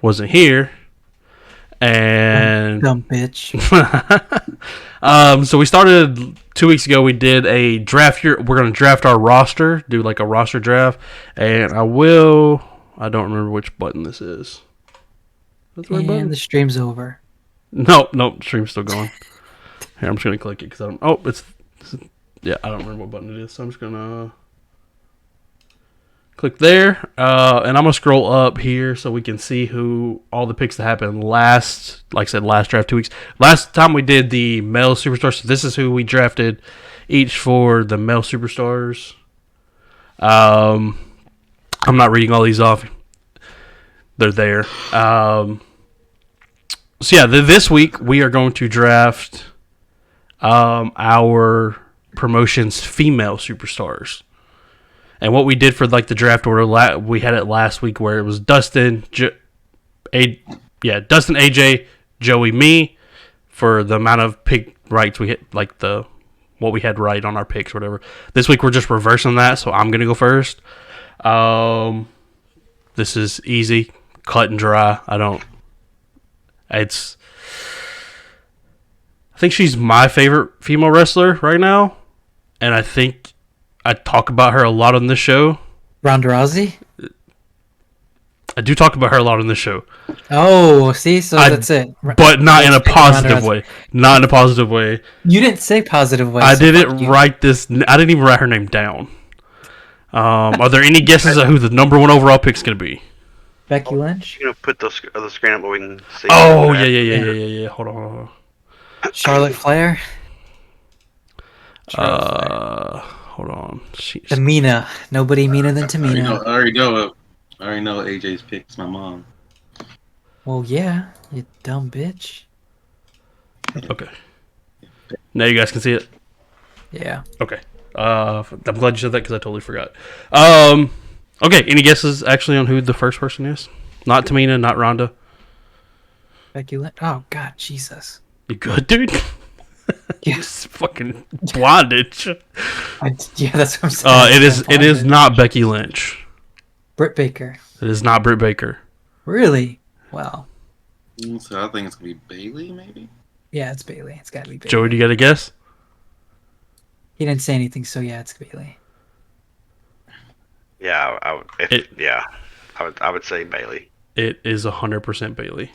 wasn't here. And Dumb bitch. So we started 2 weeks ago. We did a draft year. We're going to draft our roster, do like a roster draft. And I don't remember which button this is. That's the right button? And the stream's over. No, stream's still going. Here, I'm just going to click it because I don't. Oh, I don't remember what button it is. So I'm just going to click there. And I'm going to scroll up here so we can see who all the picks that happened last draft 2 weeks. Last time we did the male superstars. So this is who we drafted each for the male superstars. I'm not reading all these off. They're there. So yeah, this week we are going to draft our promotion's female superstars. And what we did for like the draft order, we had it last week where it was Dustin, Dustin, AJ, Joey, me for the amount of pick rights we hit, like what we had right on our picks or whatever. This week we're just reversing that, so I'm gonna go first. This is easy, cut and dry. I think she's my favorite female wrestler right now, and I think I talk about her a lot on this show. Ronda Rousey? I do talk about her a lot on this show. Oh, see? So that's it. But not in a positive way. Not in a positive way. You didn't say positive way. I didn't write this. I didn't even write her name down. Are there any guesses of who the number 1 overall pick is going to be? Becky Lynch? You know, put the screen up where we can see. Oh, yeah. Hold on. Charlotte Flair? Hold on. Tamina. Nobody meaner than Tamina. I already know AJ's pick. It's my mom. Well, yeah, you dumb bitch. Okay. Now you guys can see it? Yeah. Okay. I'm glad you said that because I totally forgot. Okay, any guesses actually on who the first person is? Not Tamina, not Ronda. Becky Lynch? Oh, God, Jesus. You good, dude? Yes. Fucking bondage. Yeah, that's what I'm saying. It is not Becky Lynch. Britt Baker. It is not Britt Baker. Really? Well, So I think it's gonna be Bailey, maybe. yeah, it's Bailey. It's got to be Bailey. Joey, do you got a guess? He didn't say anything, so yeah, it's Bailey. Yeah, I would say Bailey. It is 100% Bailey.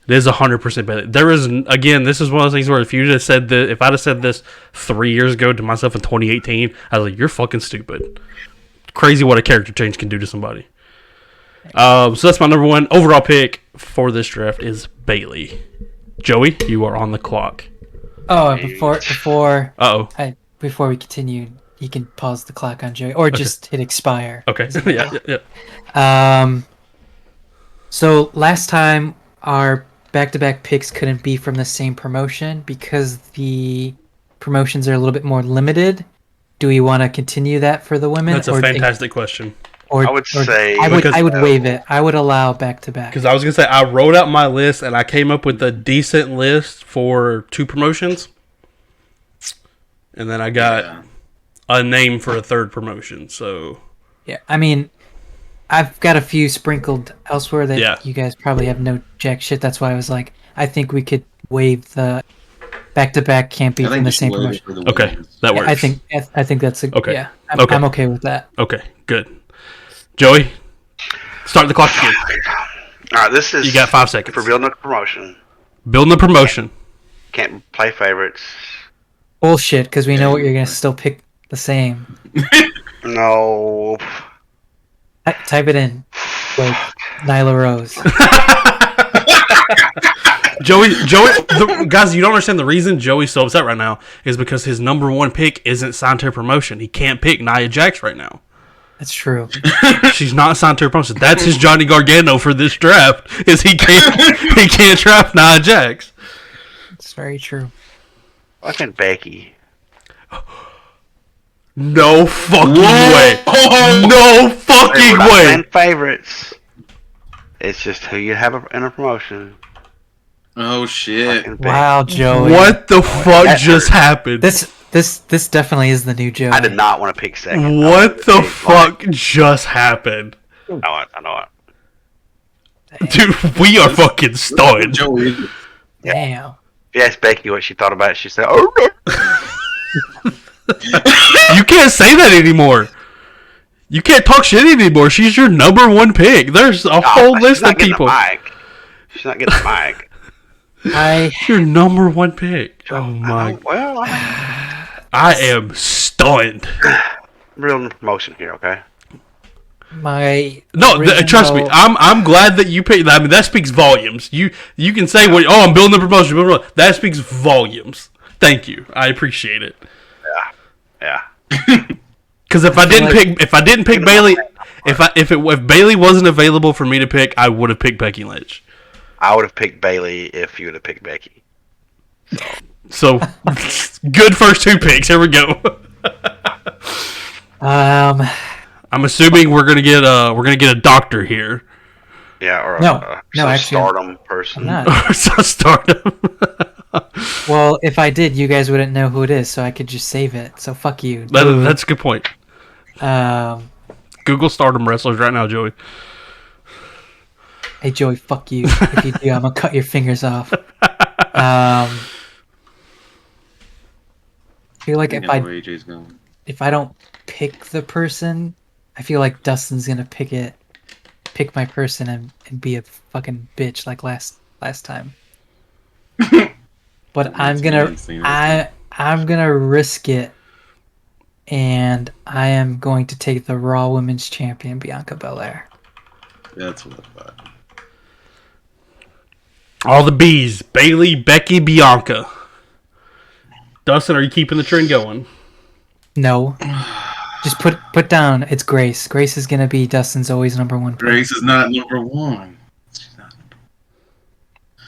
It is 100% Bailey. There is, again, this is one of those things where if I'd have said this 3 years ago to myself in 2018, I was like, you're fucking stupid. Crazy what a character change can do to somebody. So that's my number one overall pick for this draft is Bailey. Joey, you are on the clock. Oh, and before Uh-oh. before we continue, you can pause the clock on Joey, or just hit expire. Okay. yeah. So last time our back-to-back picks couldn't be from the same promotion because the promotions are a little bit more limited. Do we want to continue that for the women? That's a fantastic question. I would say I would waive it. I would allow back-to-back. Because I was going to say, I wrote out my list and I came up with a decent list for 2 promotions. And then I got a name for a 3rd promotion. So yeah, I mean, I've got a few sprinkled elsewhere that you guys probably have no jack shit. That's why I was like, I think we could waive the back-to-back can't be from the same promotion. Okay, that works. I think that's okay. Yeah, I'm okay with that. Okay, good. Joey, start the clock again. All right, this is you got 5 seconds for building a promotion. Building a promotion. Can't play favorites. Bullshit, because we know what you're gonna still pick the same. No. Type it in, like Nyla Rose. Joey, guys, you don't understand the reason Joey's so upset right now is because his number 1 pick isn't signed to a promotion. He can't pick Nia Jax right now. That's true. She's not signed to a promotion. That's his Johnny Gargano for this draft. Is he can't draft Nia Jax. It's very true. Fucking Becky. No fucking way. No fucking way. And favorites. It's just who you have in a promotion. Oh shit! Wow, Joey. What the fuck just happened? This definitely is the new Joey. I did not want to pick second. What the fuck just happened? I know it. Dude, we are fucking stunned. Joey. Damn. If you asked Becky what she thought about it, she said, "Oh no." You can't say that anymore. You can't talk shit anymore. She's your number 1 pick. There's a whole list of people. She's not getting the mic. Your number 1 pick. Oh my. I am stunned. Real promotion here, okay? Trust me. I'm glad that you picked that. I mean, that speaks volumes. You can say I'm building the promotion. That speaks volumes. Thank you. I appreciate it. Yeah. Because if I didn't pick Bailey, if Bailey wasn't available for me to pick, I would have picked Becky Lynch. I would have picked Bailey if you would have picked Becky. So good first 2 picks. Here we go. I'm assuming we're gonna get a doctor here. Yeah, or actually, stardom person. Stardom. Well, if I did, you guys wouldn't know who it is, so I could just save it. So fuck you. That's a good point. Google Stardom wrestlers right now, Joey. Hey Joey, fuck you. If you do, I'm gonna cut your fingers off. I feel like if I don't pick the person, I feel like Dustin's gonna pick my person and be a fucking bitch like last time. But I'm gonna risk it, and I am going to take the Raw Women's Champion Bianca Belair. That's what I thought. All the B's: Bailey, Becky, Bianca. Dustin, are you keeping the trend going? No. Just put down. It's Grace. Grace is gonna be Dustin's always number 1 pick. Grace is not number 1.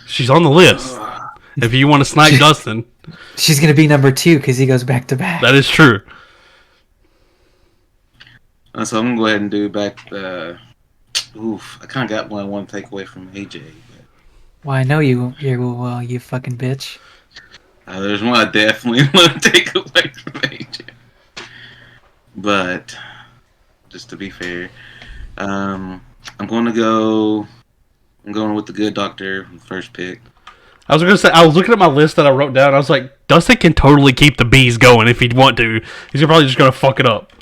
She's on the list. If you want to snipe Dustin, she's gonna be number 2 because he goes back to back. That is true. So I'm gonna go ahead and do back the. Oof, I kind of got one takeaway from AJ. But... Well, I know you fucking bitch. There's one I definitely want to take away from AJ. but just to be fair, I'm going to go. I'm going with the Good Doctor first pick. I was gonna say, I was looking at my list that I wrote down. I was like, Dustin can totally keep the bees going if he'd want to. He's probably just gonna fuck it up.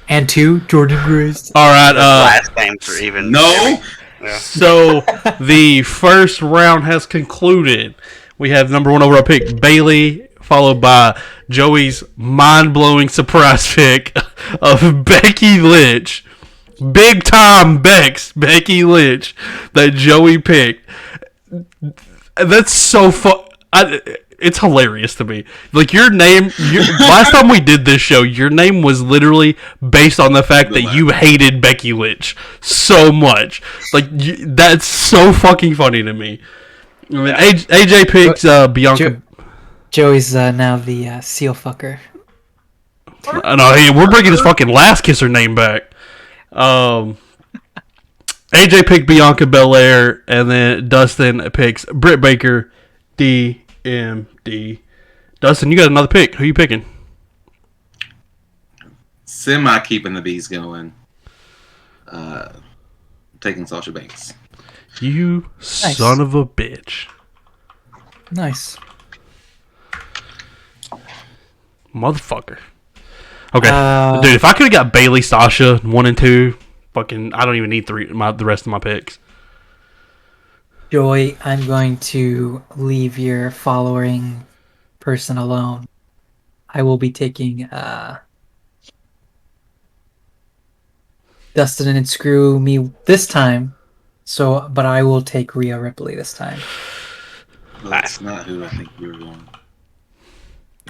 And 2, Jordan Grace. All right. Last names are even. No. Yeah. So the first round has concluded. We have number 1 overall pick Bailey, followed by Joey's mind-blowing surprise pick of Becky Lynch. Big time Becky Lynch that Joey picked. That's so fun. It's hilarious to me. Like your name, last time we did this show, your name was literally based on the fact that you hated Becky Lynch so much. Like that's so fucking funny to me. I mean, AJ picks Bianca. Joey's now the seal fucker. No, hey, we're bringing his fucking last kisser name back. AJ picked Bianca Belair, and then Dustin picks Britt Baker, DMD. Dustin, you got another pick. Who you picking? Semi keeping the bees going. Taking Sasha Banks. You son of a bitch. Nice. Motherfucker. Okay. Dude, if I could have got Bailey, Sasha, 1 and 2, fucking, I don't even need the rest of my picks. Joy, I'm going to leave your following person alone. I will be taking Dustin and Screw Me this time. But I will take Rhea Ripley this time. Well, that's not who I think you were going.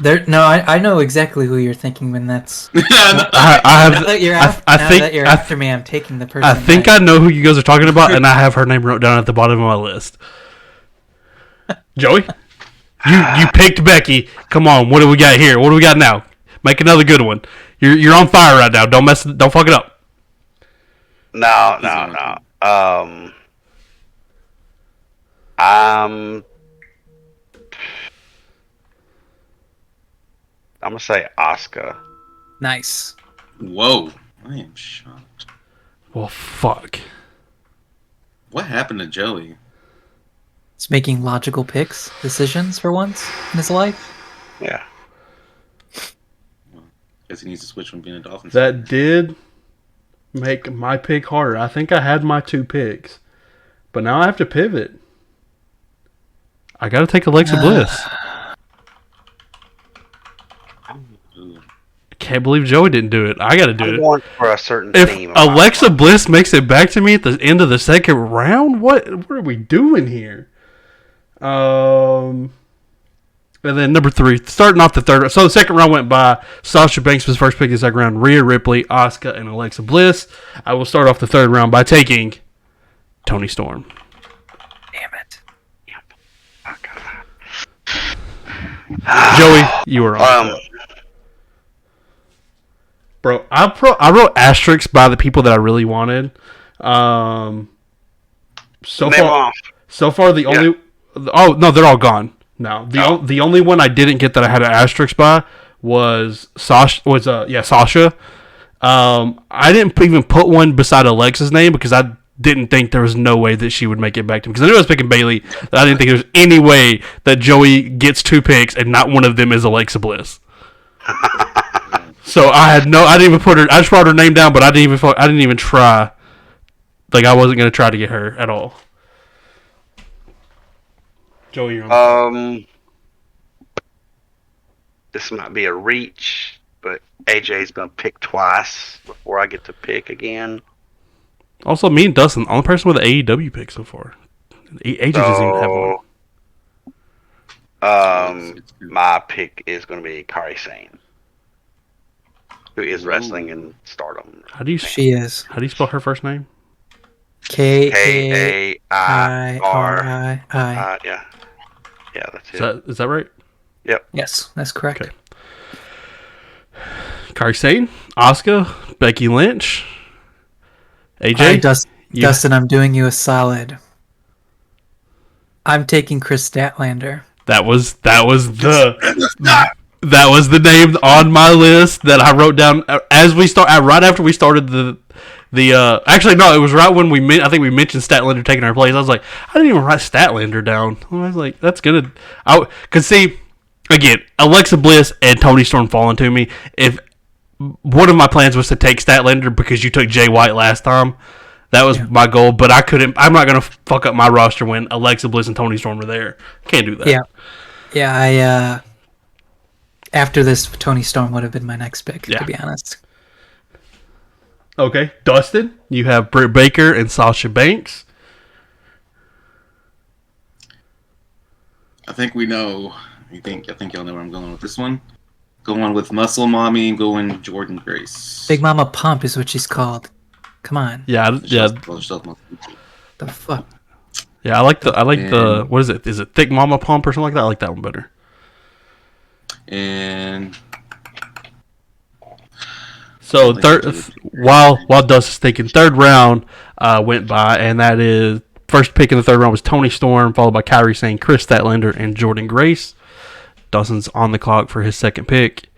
I know exactly who you're thinking when that's. Now that you're after me, I'm taking the person. I think I know who you guys are talking about, and I have her name wrote down at the bottom of my list. Joey, you picked Becky. Come on, what do we got here? What do we got now? Make another good one. You're on fire right now. Don't fuck it up. No. I'm gonna say Asuka. Nice. Whoa, I am shocked. Well, fuck. What happened to Joey? He's making logical decisions for once in his life. Yeah. Guess he needs to switch from being a Dolphins. That did make my pick harder. I think I had my 2 picks, but now I have to pivot. I got to take Alexa Bliss. I can't believe Joey didn't do it. I got to do I'm it. going for a certain If theme. Alexa Bliss makes it back to me at the end of the second round, what are we doing here? And then number 3, starting off the third. So the second round went by. Sasha Banks was first pick in the second round. Rhea Ripley, Asuka, and Alexa Bliss. I will start off the third round by taking Toni Storm. Damn it. Joey, you were on. Bro, I wrote asterisks by the people that I really wanted. So far the only. Oh no, they're all gone now. The only one I didn't get that I had an asterisk by was Sasha. Sasha. I didn't even put one beside Alexa's name because I didn't think there was no way that she would make it back to me. Because I knew I was picking Bailey. I didn't think there was any way that Joey gets 2 picks and not one of them is Alexa Bliss. So I didn't even put her. I just wrote her name down, but I didn't even try. Like I wasn't gonna try to get her at all. Joey, you're on. This might be a reach, but AJ's gonna pick twice before I get to pick again. Also, me and Dustin, only person with an AEW pick so far. AJ doesn't even have one. My pick is gonna be Kairi Sane, who is wrestling in Stardom. She is. How do you spell her first name? Kairi. Yeah, that's it. Is that right? Yep. Yes, that's correct. Okay. Kairi Sane, Asuka, Becky Lynch, AJ. All right, Dustin, I'm doing you a solid. I'm taking Chris Statlander. That was the That was the name on my list that I wrote down as we start. Right after we started actually no, it was right when I think we mentioned Statlander taking our place. I was like, I didn't even write Statlander down. I was like, that's gonna. I could see again Alexa Bliss and Tony Storm falling to me. If one of my plans was to take Statlander because you took Jay White last time. That was my goal, but I couldn't. I'm not gonna fuck up my roster when Alexa Bliss and Tony Storm are there. Can't do that. Yeah. I after this, Tony Storm would have been my next pick. To be honest. Okay, Dustin, you have Britt Baker and Sasha Banks. I think we know. I think y'all know where I'm going with this one. Going with Muscle Mommy and going Jordan Grace. Big Mama Pump is what she's called. Come on. Yeah. The fuck. Yeah, I like the what is it? Is it Thick Mama Pump or something like that? I like that one better. And so while Dustin's thinking, third round went by, and that is first pick in the third round was Tony Storm, followed by Kyrie Sane, Chris Statlander, and Jordan Grace. Dustin's on the clock for his second pick.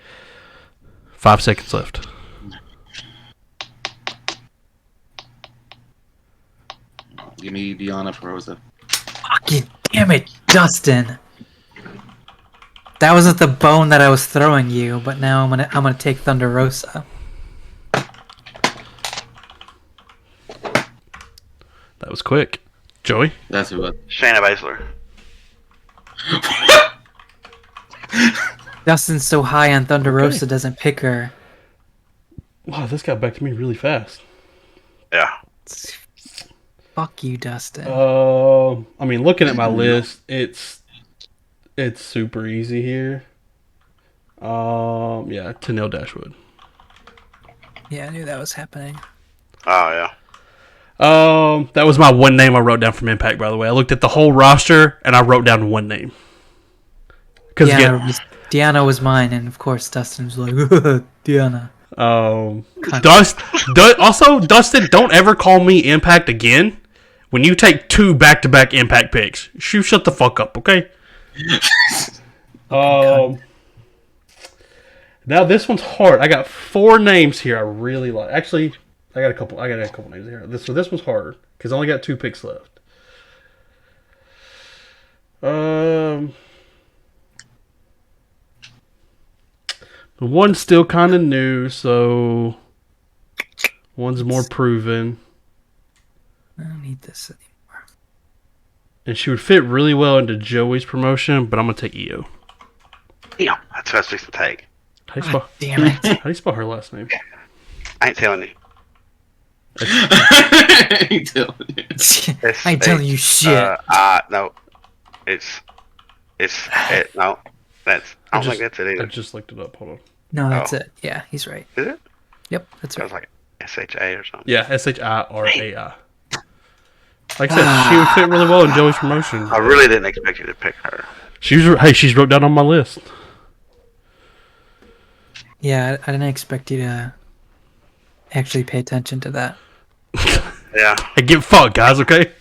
5 seconds left. Give me Deonna Purrazzo. Fucking damn it, Dustin. That wasn't the bone that I was throwing you, but now I'm gonna take Thunder Rosa. That was quick. Joey? That's who. Shayna Baszler. Dustin's so high on Thunder Rosa doesn't pick her. Wow, this got back to me really fast. Yeah. Fuck you, Dustin. I mean, looking at my list, it's super easy here. Yeah, Tenille Dashwood. Yeah, I knew that was happening. Oh, yeah. That was my one name I wrote down from Impact, by the way. I looked at the whole roster, and I wrote down one name. Because Deonna was mine, and of course Dustin was like, Deonna. Also, Dustin, don't ever call me Impact again when you take 2 back-to-back Impact picks. Shut the fuck up, okay? Now this one's hard. I got 4 names here I really like. Actually, I got a couple names here. So this one's hard because I only got 2 picks left. One's still kind of new, so one's more proven. I don't need this anymore. And she would fit really well into Joey's promotion, but I'm going to take Io. Yeah, that's what I was supposed to take. Damn it. How do you spell her last name? I ain't telling you. I ain't telling you. I ain't telling you shit. No. No. I don't think that's it either. I just looked it up. Hold on. No, that's it. Yeah, he's right. Is it? Yep, that's It right. was like SHA or something. Yeah, SHIRAI. Like I said, she would fit really well in Joey's promotion. I really didn't expect you to pick her. She's wrote down on my list. Yeah, I didn't expect you to actually pay attention to that. Yeah. Hey, get fucked, guys, okay?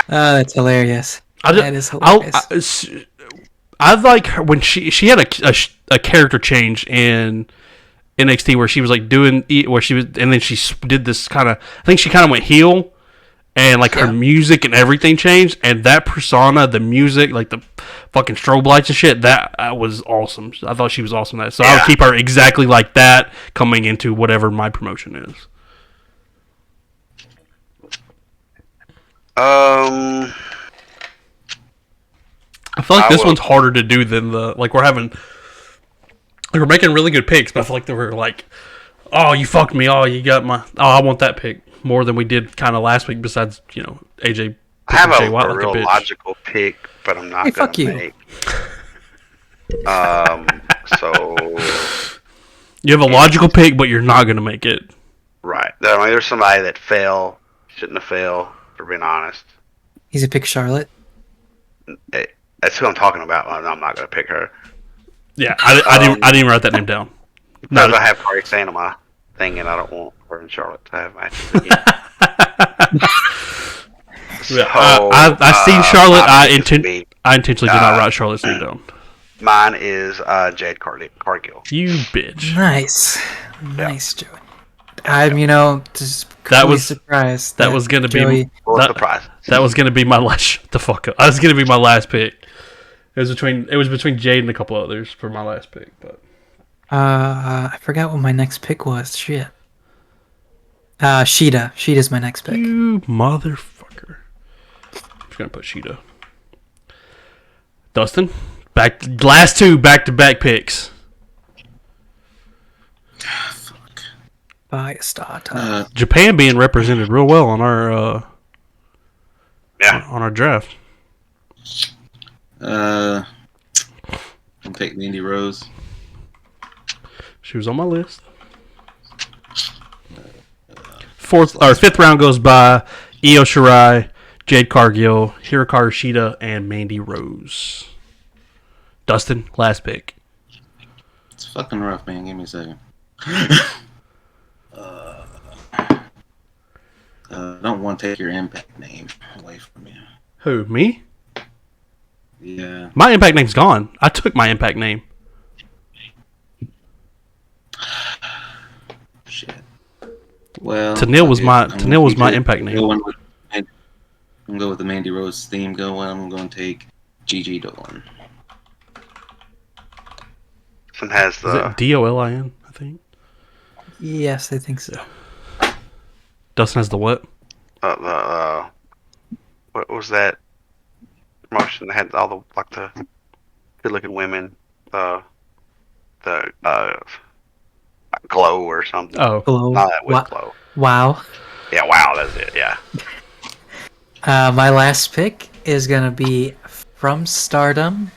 That's hilarious. That is hilarious. I like her when she had a character change in NXT where she was like doing where she was, and then she did this kind of. I think she kind of went heel, and like her music and everything changed, and that persona, the music, like the fucking strobe lights and shit, that was awesome. I thought she was awesome at that. So I would keep her exactly like that coming into whatever my promotion is. I feel like this one's harder to do than we're making really good picks, but I feel like they were like, oh, you fucked me, oh, you got I want that pick more than we did kind of last week. Besides, AJ. I have Jay White a like real bitch. logical pick, but I'm not going to make. So you have a logical pick, but you're not going to make it. Right. I mean, there's somebody that fell, shouldn't have fell. For being honest, he's a pick Charlotte. That's who I'm talking about. I'm not going to pick her. Yeah, I didn't even write that name down. Because I have Corey Sane on my thing, and I don't want her and Charlotte to have matches again. I intentionally did not write Charlotte's name down. Mine is Jade Cargill. You bitch. Nice, Joey. I'm, just That was surprised. That was gonna Joey, be Full that, of surprises. that was gonna be my last. Shut the fuck up. That was gonna be my last pick. It was between Jade and a couple others for my last pick, but I forgot what my next pick was. Shit. Sheeta. Sheeta's my next pick. you motherfucker. I'm just gonna put Sheeta. Dustin, last two back-to-back picks. Fuck. By starter. Japan being represented real well on our on our draft. I'm taking Mandy Rose. She was on my list. Fifth round goes by Io Shirai, Jade Cargill, Hikaru Shida, and Mandy Rose. Dustin, last pick. It's fucking rough, man. Give me a second. I don't want to take your Impact name away from you. Who, me? Yeah. My Impact name's gone. I took my Impact name. Shit. Well, Tanil was my Impact name. I'm gonna go with the Mandy Rose theme going. I'm gonna take Gigi Dolan. And has Is the it Dolin? I think. Yes, I think so. Dustin has the what? What was that promotion that had all the good looking women? The Glow or something. Oh, Glow. Not that with Glow. Wow. Yeah, wow, that's it. Yeah. My last pick is gonna be from Stardom.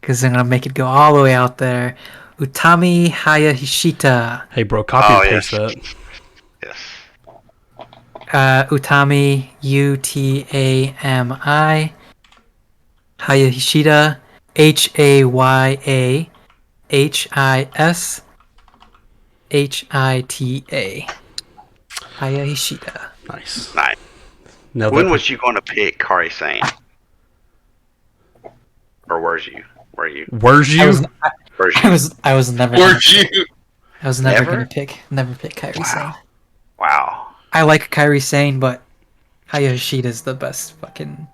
Because I'm gonna make it go all the way out there. Utami Hayashishita. hey bro, copy and yes. paste that. Yes. Utami Utami Hayashishita Hayashishita. Hayashishita. Nice. Nice. Now When was you going to pick Kari Sane? Or where's you? Where you? Where's you? Where's I you? was never. Where'd you? I was never Never? gonna pick Kairi Sane. Wow. I like Kairi Sane, but Hayashishita is the best fucking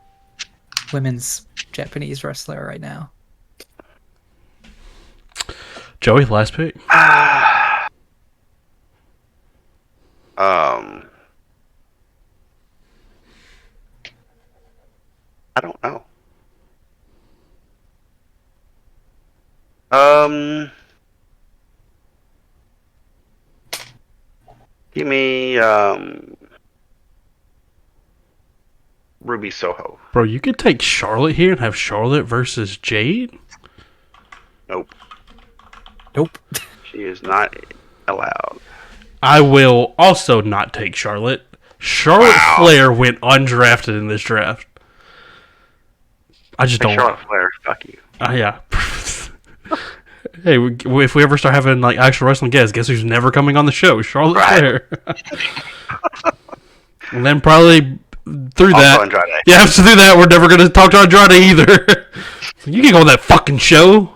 women's Japanese wrestler right now. Joey, last pick. I don't know. Give me Ruby Soho. Bro, you could take Charlotte here and have Charlotte versus Jade. Nope. Nope. She is not allowed. I will also not take Charlotte. Charlotte Flair went undrafted in this draft. I just don't. Charlotte Flair, fuck you. Yeah. Hey, if we ever start having like actual wrestling guests, guess who's never coming on the show? Charlotte Flair. And then probably through that, Andrade. yeah, so through that, we're never gonna talk to Andrade either. You can go on that fucking show.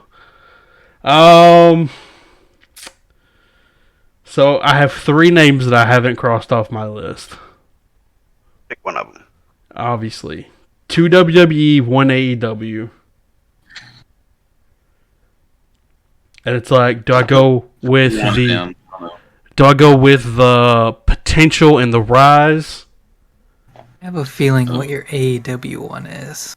So I have 3 names that I haven't crossed off my list. Pick one of them. Obviously, 2 WWE, 1 AEW. And it's like, do I go with the potential and the rise? I have a feeling what your AEW one is.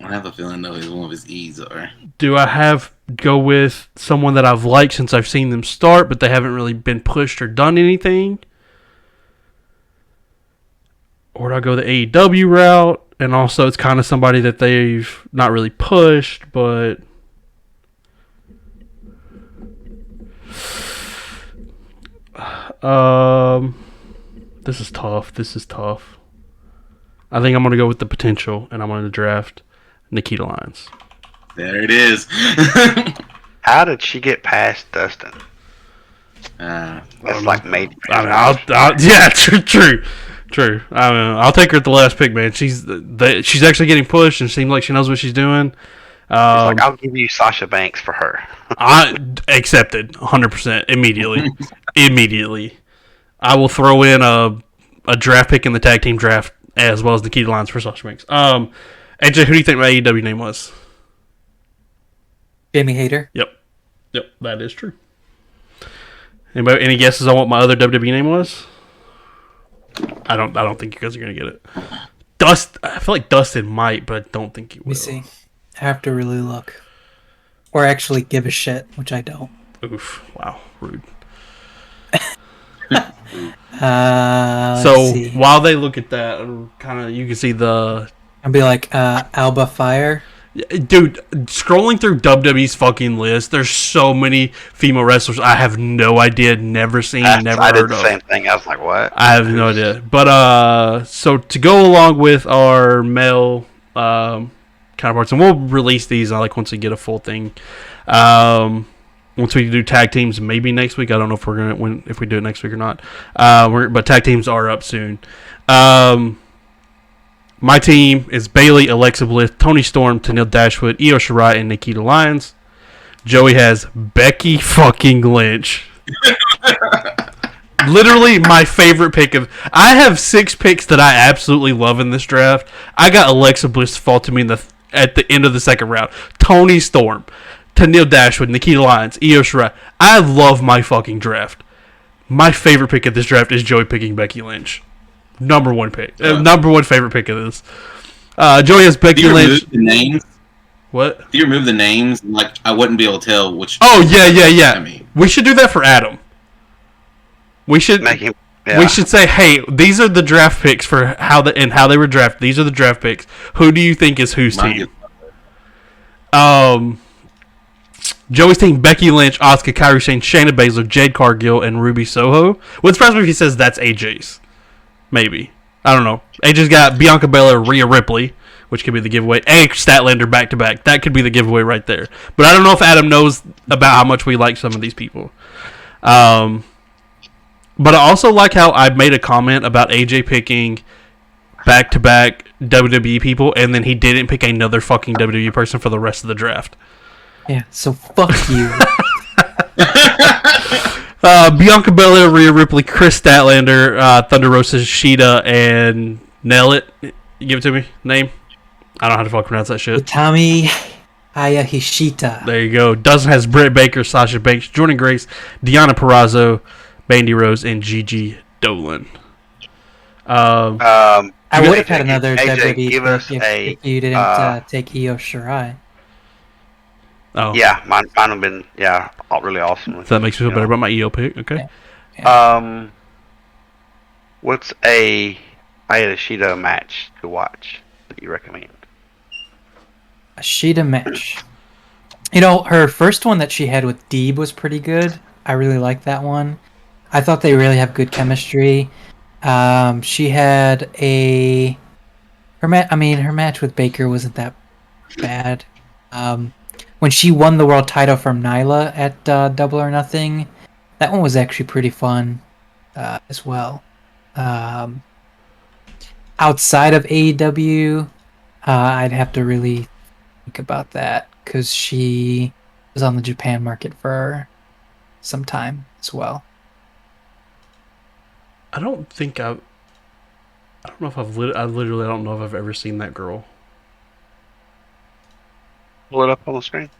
I have a feeling though one of his E's are. Do I go with someone that I've liked since I've seen them start, but they haven't really been pushed or done anything? Or do I go the AEW route? And also it's kind of somebody that they've not really pushed, but... This is tough. I think I'm going to go with the potential, and I'm going to draft Nikita Lyons. There it is. How did she get past Dustin? That's like maybe. Yeah, true. True. I don't know. I'll take her at the last pick, man. She's actually getting pushed and seems like she knows what she's doing. It's like, I'll give you Sasha Banks for her. I accepted 100% immediately. Immediately. I will throw in a draft pick in the tag team draft as well as Nikita Lyons for Sasha Banks. AJ, who do you think my AEW name was? Jamie Hayter. Yep, that is true. Anybody, any guesses on what my other WWE name was? I don't think you guys are gonna get it. I feel like Dustin might, but I don't think you will. Let me see. I have to really look, or actually give a shit, which I don't. Oof! Wow, rude. Let's see. While they look at that, kind of you can see the. I'll be like Alba Fire. Dude, scrolling through WWE's fucking list, there's so many female wrestlers I have no idea, never seen, never heard of. I did the same thing. I was like, what? I have no idea. But, so to go along with our male counterparts, and we'll release these once we get a full thing. Once we do tag teams, maybe next week. I don't know if we're gonna if we do it next week or not. But tag teams are up soon. My team is Bayley, Alexa Bliss, Toni Storm, Tenille Dashwood, Io Shirai, and Nikita Lyons. Joey has Becky fucking Lynch. Literally my favorite pick of... I have 6 picks that I absolutely love in this draft. I got Alexa Bliss to fall to me at the end of the second round. Toni Storm, Tenille Dashwood, Nikita Lyons, Io Shirai. I love my fucking draft. My favorite pick of this draft is Joey picking Becky Lynch. Number one pick. Number one favorite pick of this. Joey has Becky Lynch. The names? What? If you remove the names, I wouldn't be able to tell which. Oh, yeah. I mean, we should do that for Adam. We should we should say, hey, these are the draft picks for how they were drafted. These are the draft picks. Who do you think is whose team? Joey's team: Becky Lynch, Asuka, Kairi Sane, Shayna Baszler, Jade Cargill, and Ruby Soho. Wouldn't surprise me if he says that's AJ's. Maybe. I don't know. AJ's got Bianca Belair, Rhea Ripley, which could be the giveaway, and Statlander back-to-back. That could be the giveaway right there. But I don't know if Adam knows about how much we like some of these people. But I also like how I made a comment about AJ picking back-to-back WWE people, and then he didn't pick another fucking WWE person for the rest of the draft. Yeah, so fuck you. Bianca Belair, Rhea Ripley, Chris Statlander, Thunder Rosa, Shida, and nail it. Give it to me. Name. I don't know how to fucking pronounce that shit. Utami Hayashishita. There you go. Dustin has Britt Baker, Sasha Banks, Jordan Grace, Deonna Purrazzo, Mandy Rose, and Gigi Dolan. I would have had another AJ, WWE give us if you didn't take Io Shirai. Oh. Yeah, mine have been really awesome. So that makes me feel better about my EO pick. Okay. Yeah. What's a Shida match to watch that you recommend? A Shida match. You know, her first one that she had with Deeb was pretty good. I really liked that one. I thought they really have good chemistry. She had her match with Baker wasn't that bad. When she won the world title from Nyla at Double or Nothing, that one was actually pretty fun as well. Outside of AEW, I'd have to really think about that because she was on the Japan market for some time as well. I don't know if I literally don't know if I've ever seen that girl. Pull it up on the screen.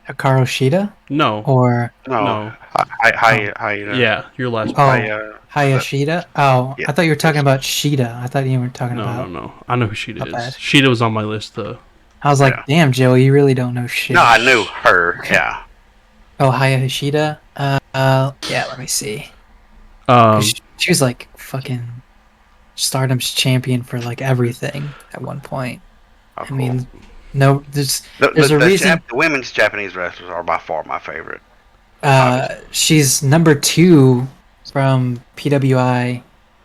Hikaru Shida? No. Or no. Hi. Yeah, your last. Hayashida? Oh, yeah. I thought you were talking about Shida. I thought you were talking about. No. I know who Shida is. Bad. Shida was on my list though. I was like, damn, Joey, you really don't know shit. No, I knew her. Yeah. Oh, Hayashida. Yeah. Let me see. She was like fucking Stardom's champion for like everything at one point. Oh, I mean, no, there's a reason. The women's Japanese wrestlers are by far my favorite. She's number 2 from PWI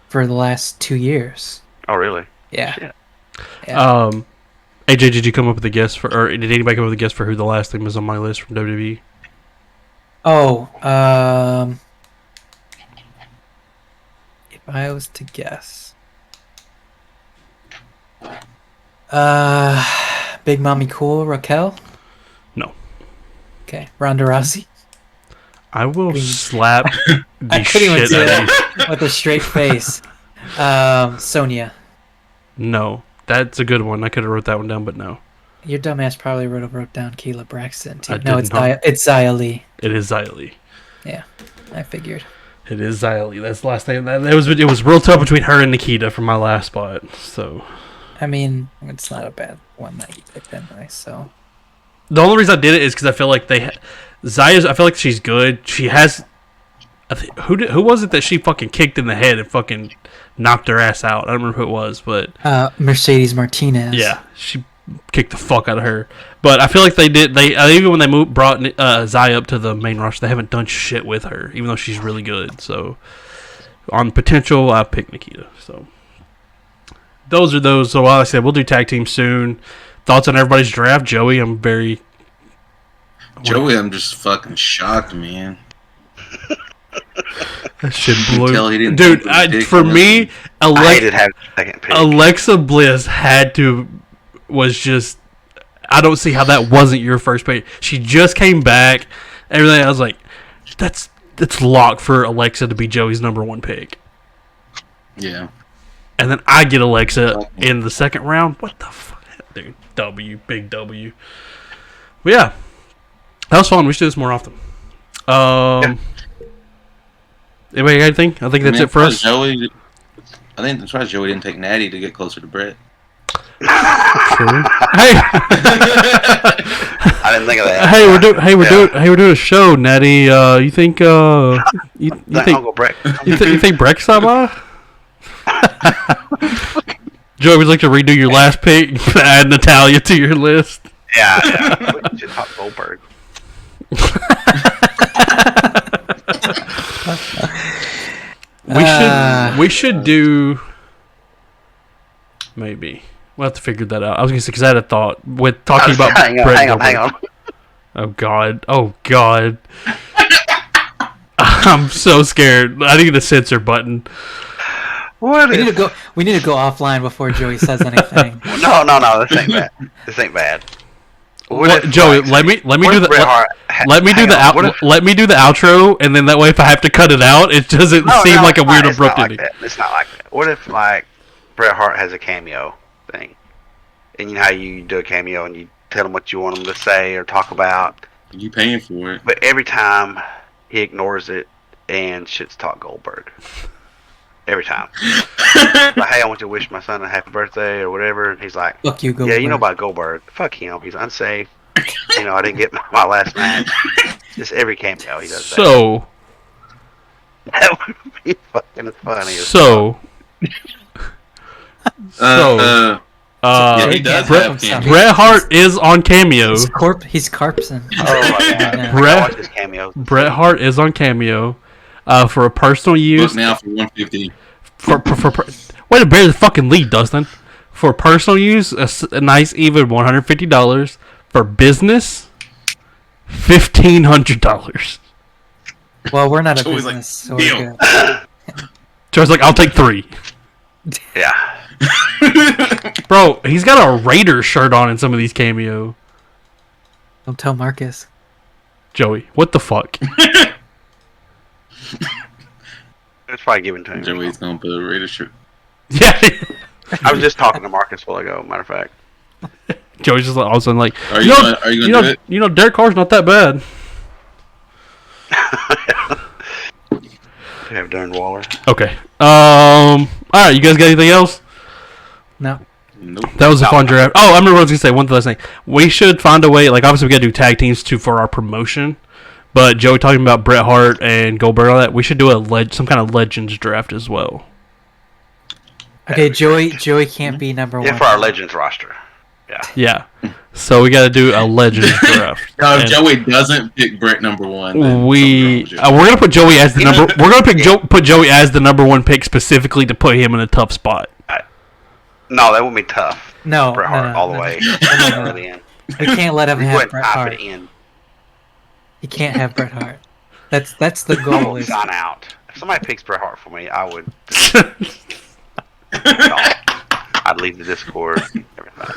for the last 2 years. Oh, really? Yeah. Shit. Yeah. AJ, did you come up with a guess or did anybody come up with a guess for who the last thing was on my list from WWE? Oh, if I was to guess, Big Mommy Cool, Raquel. No. Okay, Ronda Rousey. I will Green. slap the I couldn't even shit say out of you. that with a straight face. Sonya. No. That's a good one. I could have wrote that one down, but no. Your dumbass probably wrote down Kayla Braxton too. I No, did it's not. It's Xia Li. It is Xia Li. Yeah, I figured. It is Xia Li. That's the last thing. It was real tough between her and Nikita for my last spot. So I mean, it's not a bad one that you picked anyway. So the only reason I did it is because I feel like Zaya's. I feel like she's good. She has. Who was it that she fucking kicked in the head and fucking knocked her ass out? I don't remember who it was, but Mercedes Martinez. yeah, she kicked the fuck out of her. But I feel like they did. Even when they brought Zaya up to the main roster, they haven't done shit with her, even though she's really good. So on potential, I picked Nikita. So those are those. So like I said, we'll do tag team soon. Thoughts on everybody's draft, Joey? I'm just fucking shocked, man. That shit blew. Tell he didn't Dude, think it was for me, I hated having the second pick. Alexa Bliss was just. I don't see how that wasn't your first pick. She just came back. Everything. I was like, that's locked for Alexa to be Joey's number one pick. Yeah. And then I get Alexa in the second round. What the fuck, dude? Big W. But yeah, that was fun. We should do this more often. Anybody got anything? I think that's it for us. I think that's why Joey didn't take Natty to get closer to Brett. True. Hey, I didn't think of that. We're doing a show, Natty. You think you think Uncle Brett? you think Brett's not by? Joey, would you like to redo your last pick? Add Natalia to your list. Yeah. We should talk Goldberg. We should do maybe. We'll have to figure that out. I was gonna say because I had a thought with talking about hang on. Oh God. I'm so scared. I need a censor button. What we is? need to go offline before Joey says anything. No. This ain't bad. This ain't bad. What, Joey, let me do the let me do the outro, and then that way, if I have to cut it out, it doesn't seem like a weird abrupt ending. It's not like that. What if like Bret Hart has a cameo thing, and you know how you do a cameo and you tell them what you want them to say or talk about. You paying for it? But every time he ignores it and shits talk Goldberg. Every time. Like, hey, I want to wish my son a happy birthday or whatever. And he's like, fuck you, Goldberg. Yeah, you know about Goldberg. Fuck him. He's unsafe. You know, I didn't get my last match. Just every cameo he does so, that would be fucking funny. Yeah, he does have cameo. Bret Hart is on Cameo. He's Carpson. Oh my God. Bret- I watch his cameos. Bret Hart is on Cameo for a personal use. Book now for $150. Way to bear the fucking lead, Dustin. For personal use, a nice even $150. For business, $1,500. Well, we're not a Joey's business, like, so deal. we're good. Joe's like, I'll take 3. Yeah. Bro, he's got a Raiders shirt on in some of these Cameo. Don't tell Marcus. Joey, what the fuck? It's probably given to him. Joey's gonna put a Raider shirt. Yeah. I was just talking to Marcus a while ago, matter of fact. Joey's just like, all of a sudden like, Are you gonna do it? You know, Derek Carr's not that bad. We have Darren Waller. Okay. Alright, you guys got anything else? No. Nope. That was a fun draft. Oh, I remember what I was gonna say. One last thing. We should find a way. Like, obviously, we gotta do tag teams too for our promotion. But Joey talking about Bret Hart and Goldberg and all that. We should do some kind of Legends draft as well. Okay, Joey can't be number one. Yeah, for our Legends roster. Yeah. Yeah. So we gotta do a Legends draft. No, if And Joey doesn't pick Brett number one, then we're something's wrong with gonna put Joey as the number. We're gonna put Joey as the number one pick specifically to put him in a tough spot. No, that would be tough. No, Bret Hart all the way. No. To the end. We can't let him We have wouldn't Bret type Hart. it in. He can't have Bret Hart. That's the I goal. would Is gone out. If somebody picks Bret Hart for me, I would. No. I'd leave the Discord. Everything.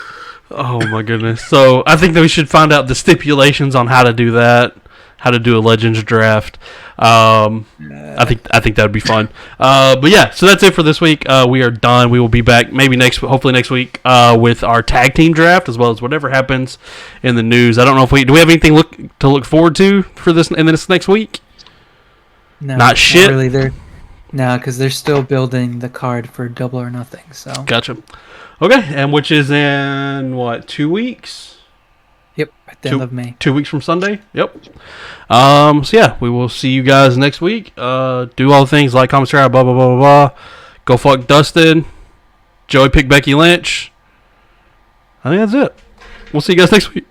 Oh my goodness! So I think that we should find out the stipulations on how to do that, how to do a Legends draft. I think that would be fun. But yeah, so that's it for this week. We are done. We will be back hopefully next week with our tag team draft as well as whatever happens in the news. I don't know if do we have anything to look forward to for this in this next week? No, not shit. Not really. No, because they're still building the card for Double or Nothing. So Gotcha. Okay, and which is in what, 2 weeks? Yep, at the end of May. 2 weeks from Sunday. Yep. So yeah, we will see you guys next week. Do all the things, like, comment, subscribe, blah blah blah blah blah. Go fuck Dustin. Joey pick Becky Lynch. I think that's it. We'll see you guys next week.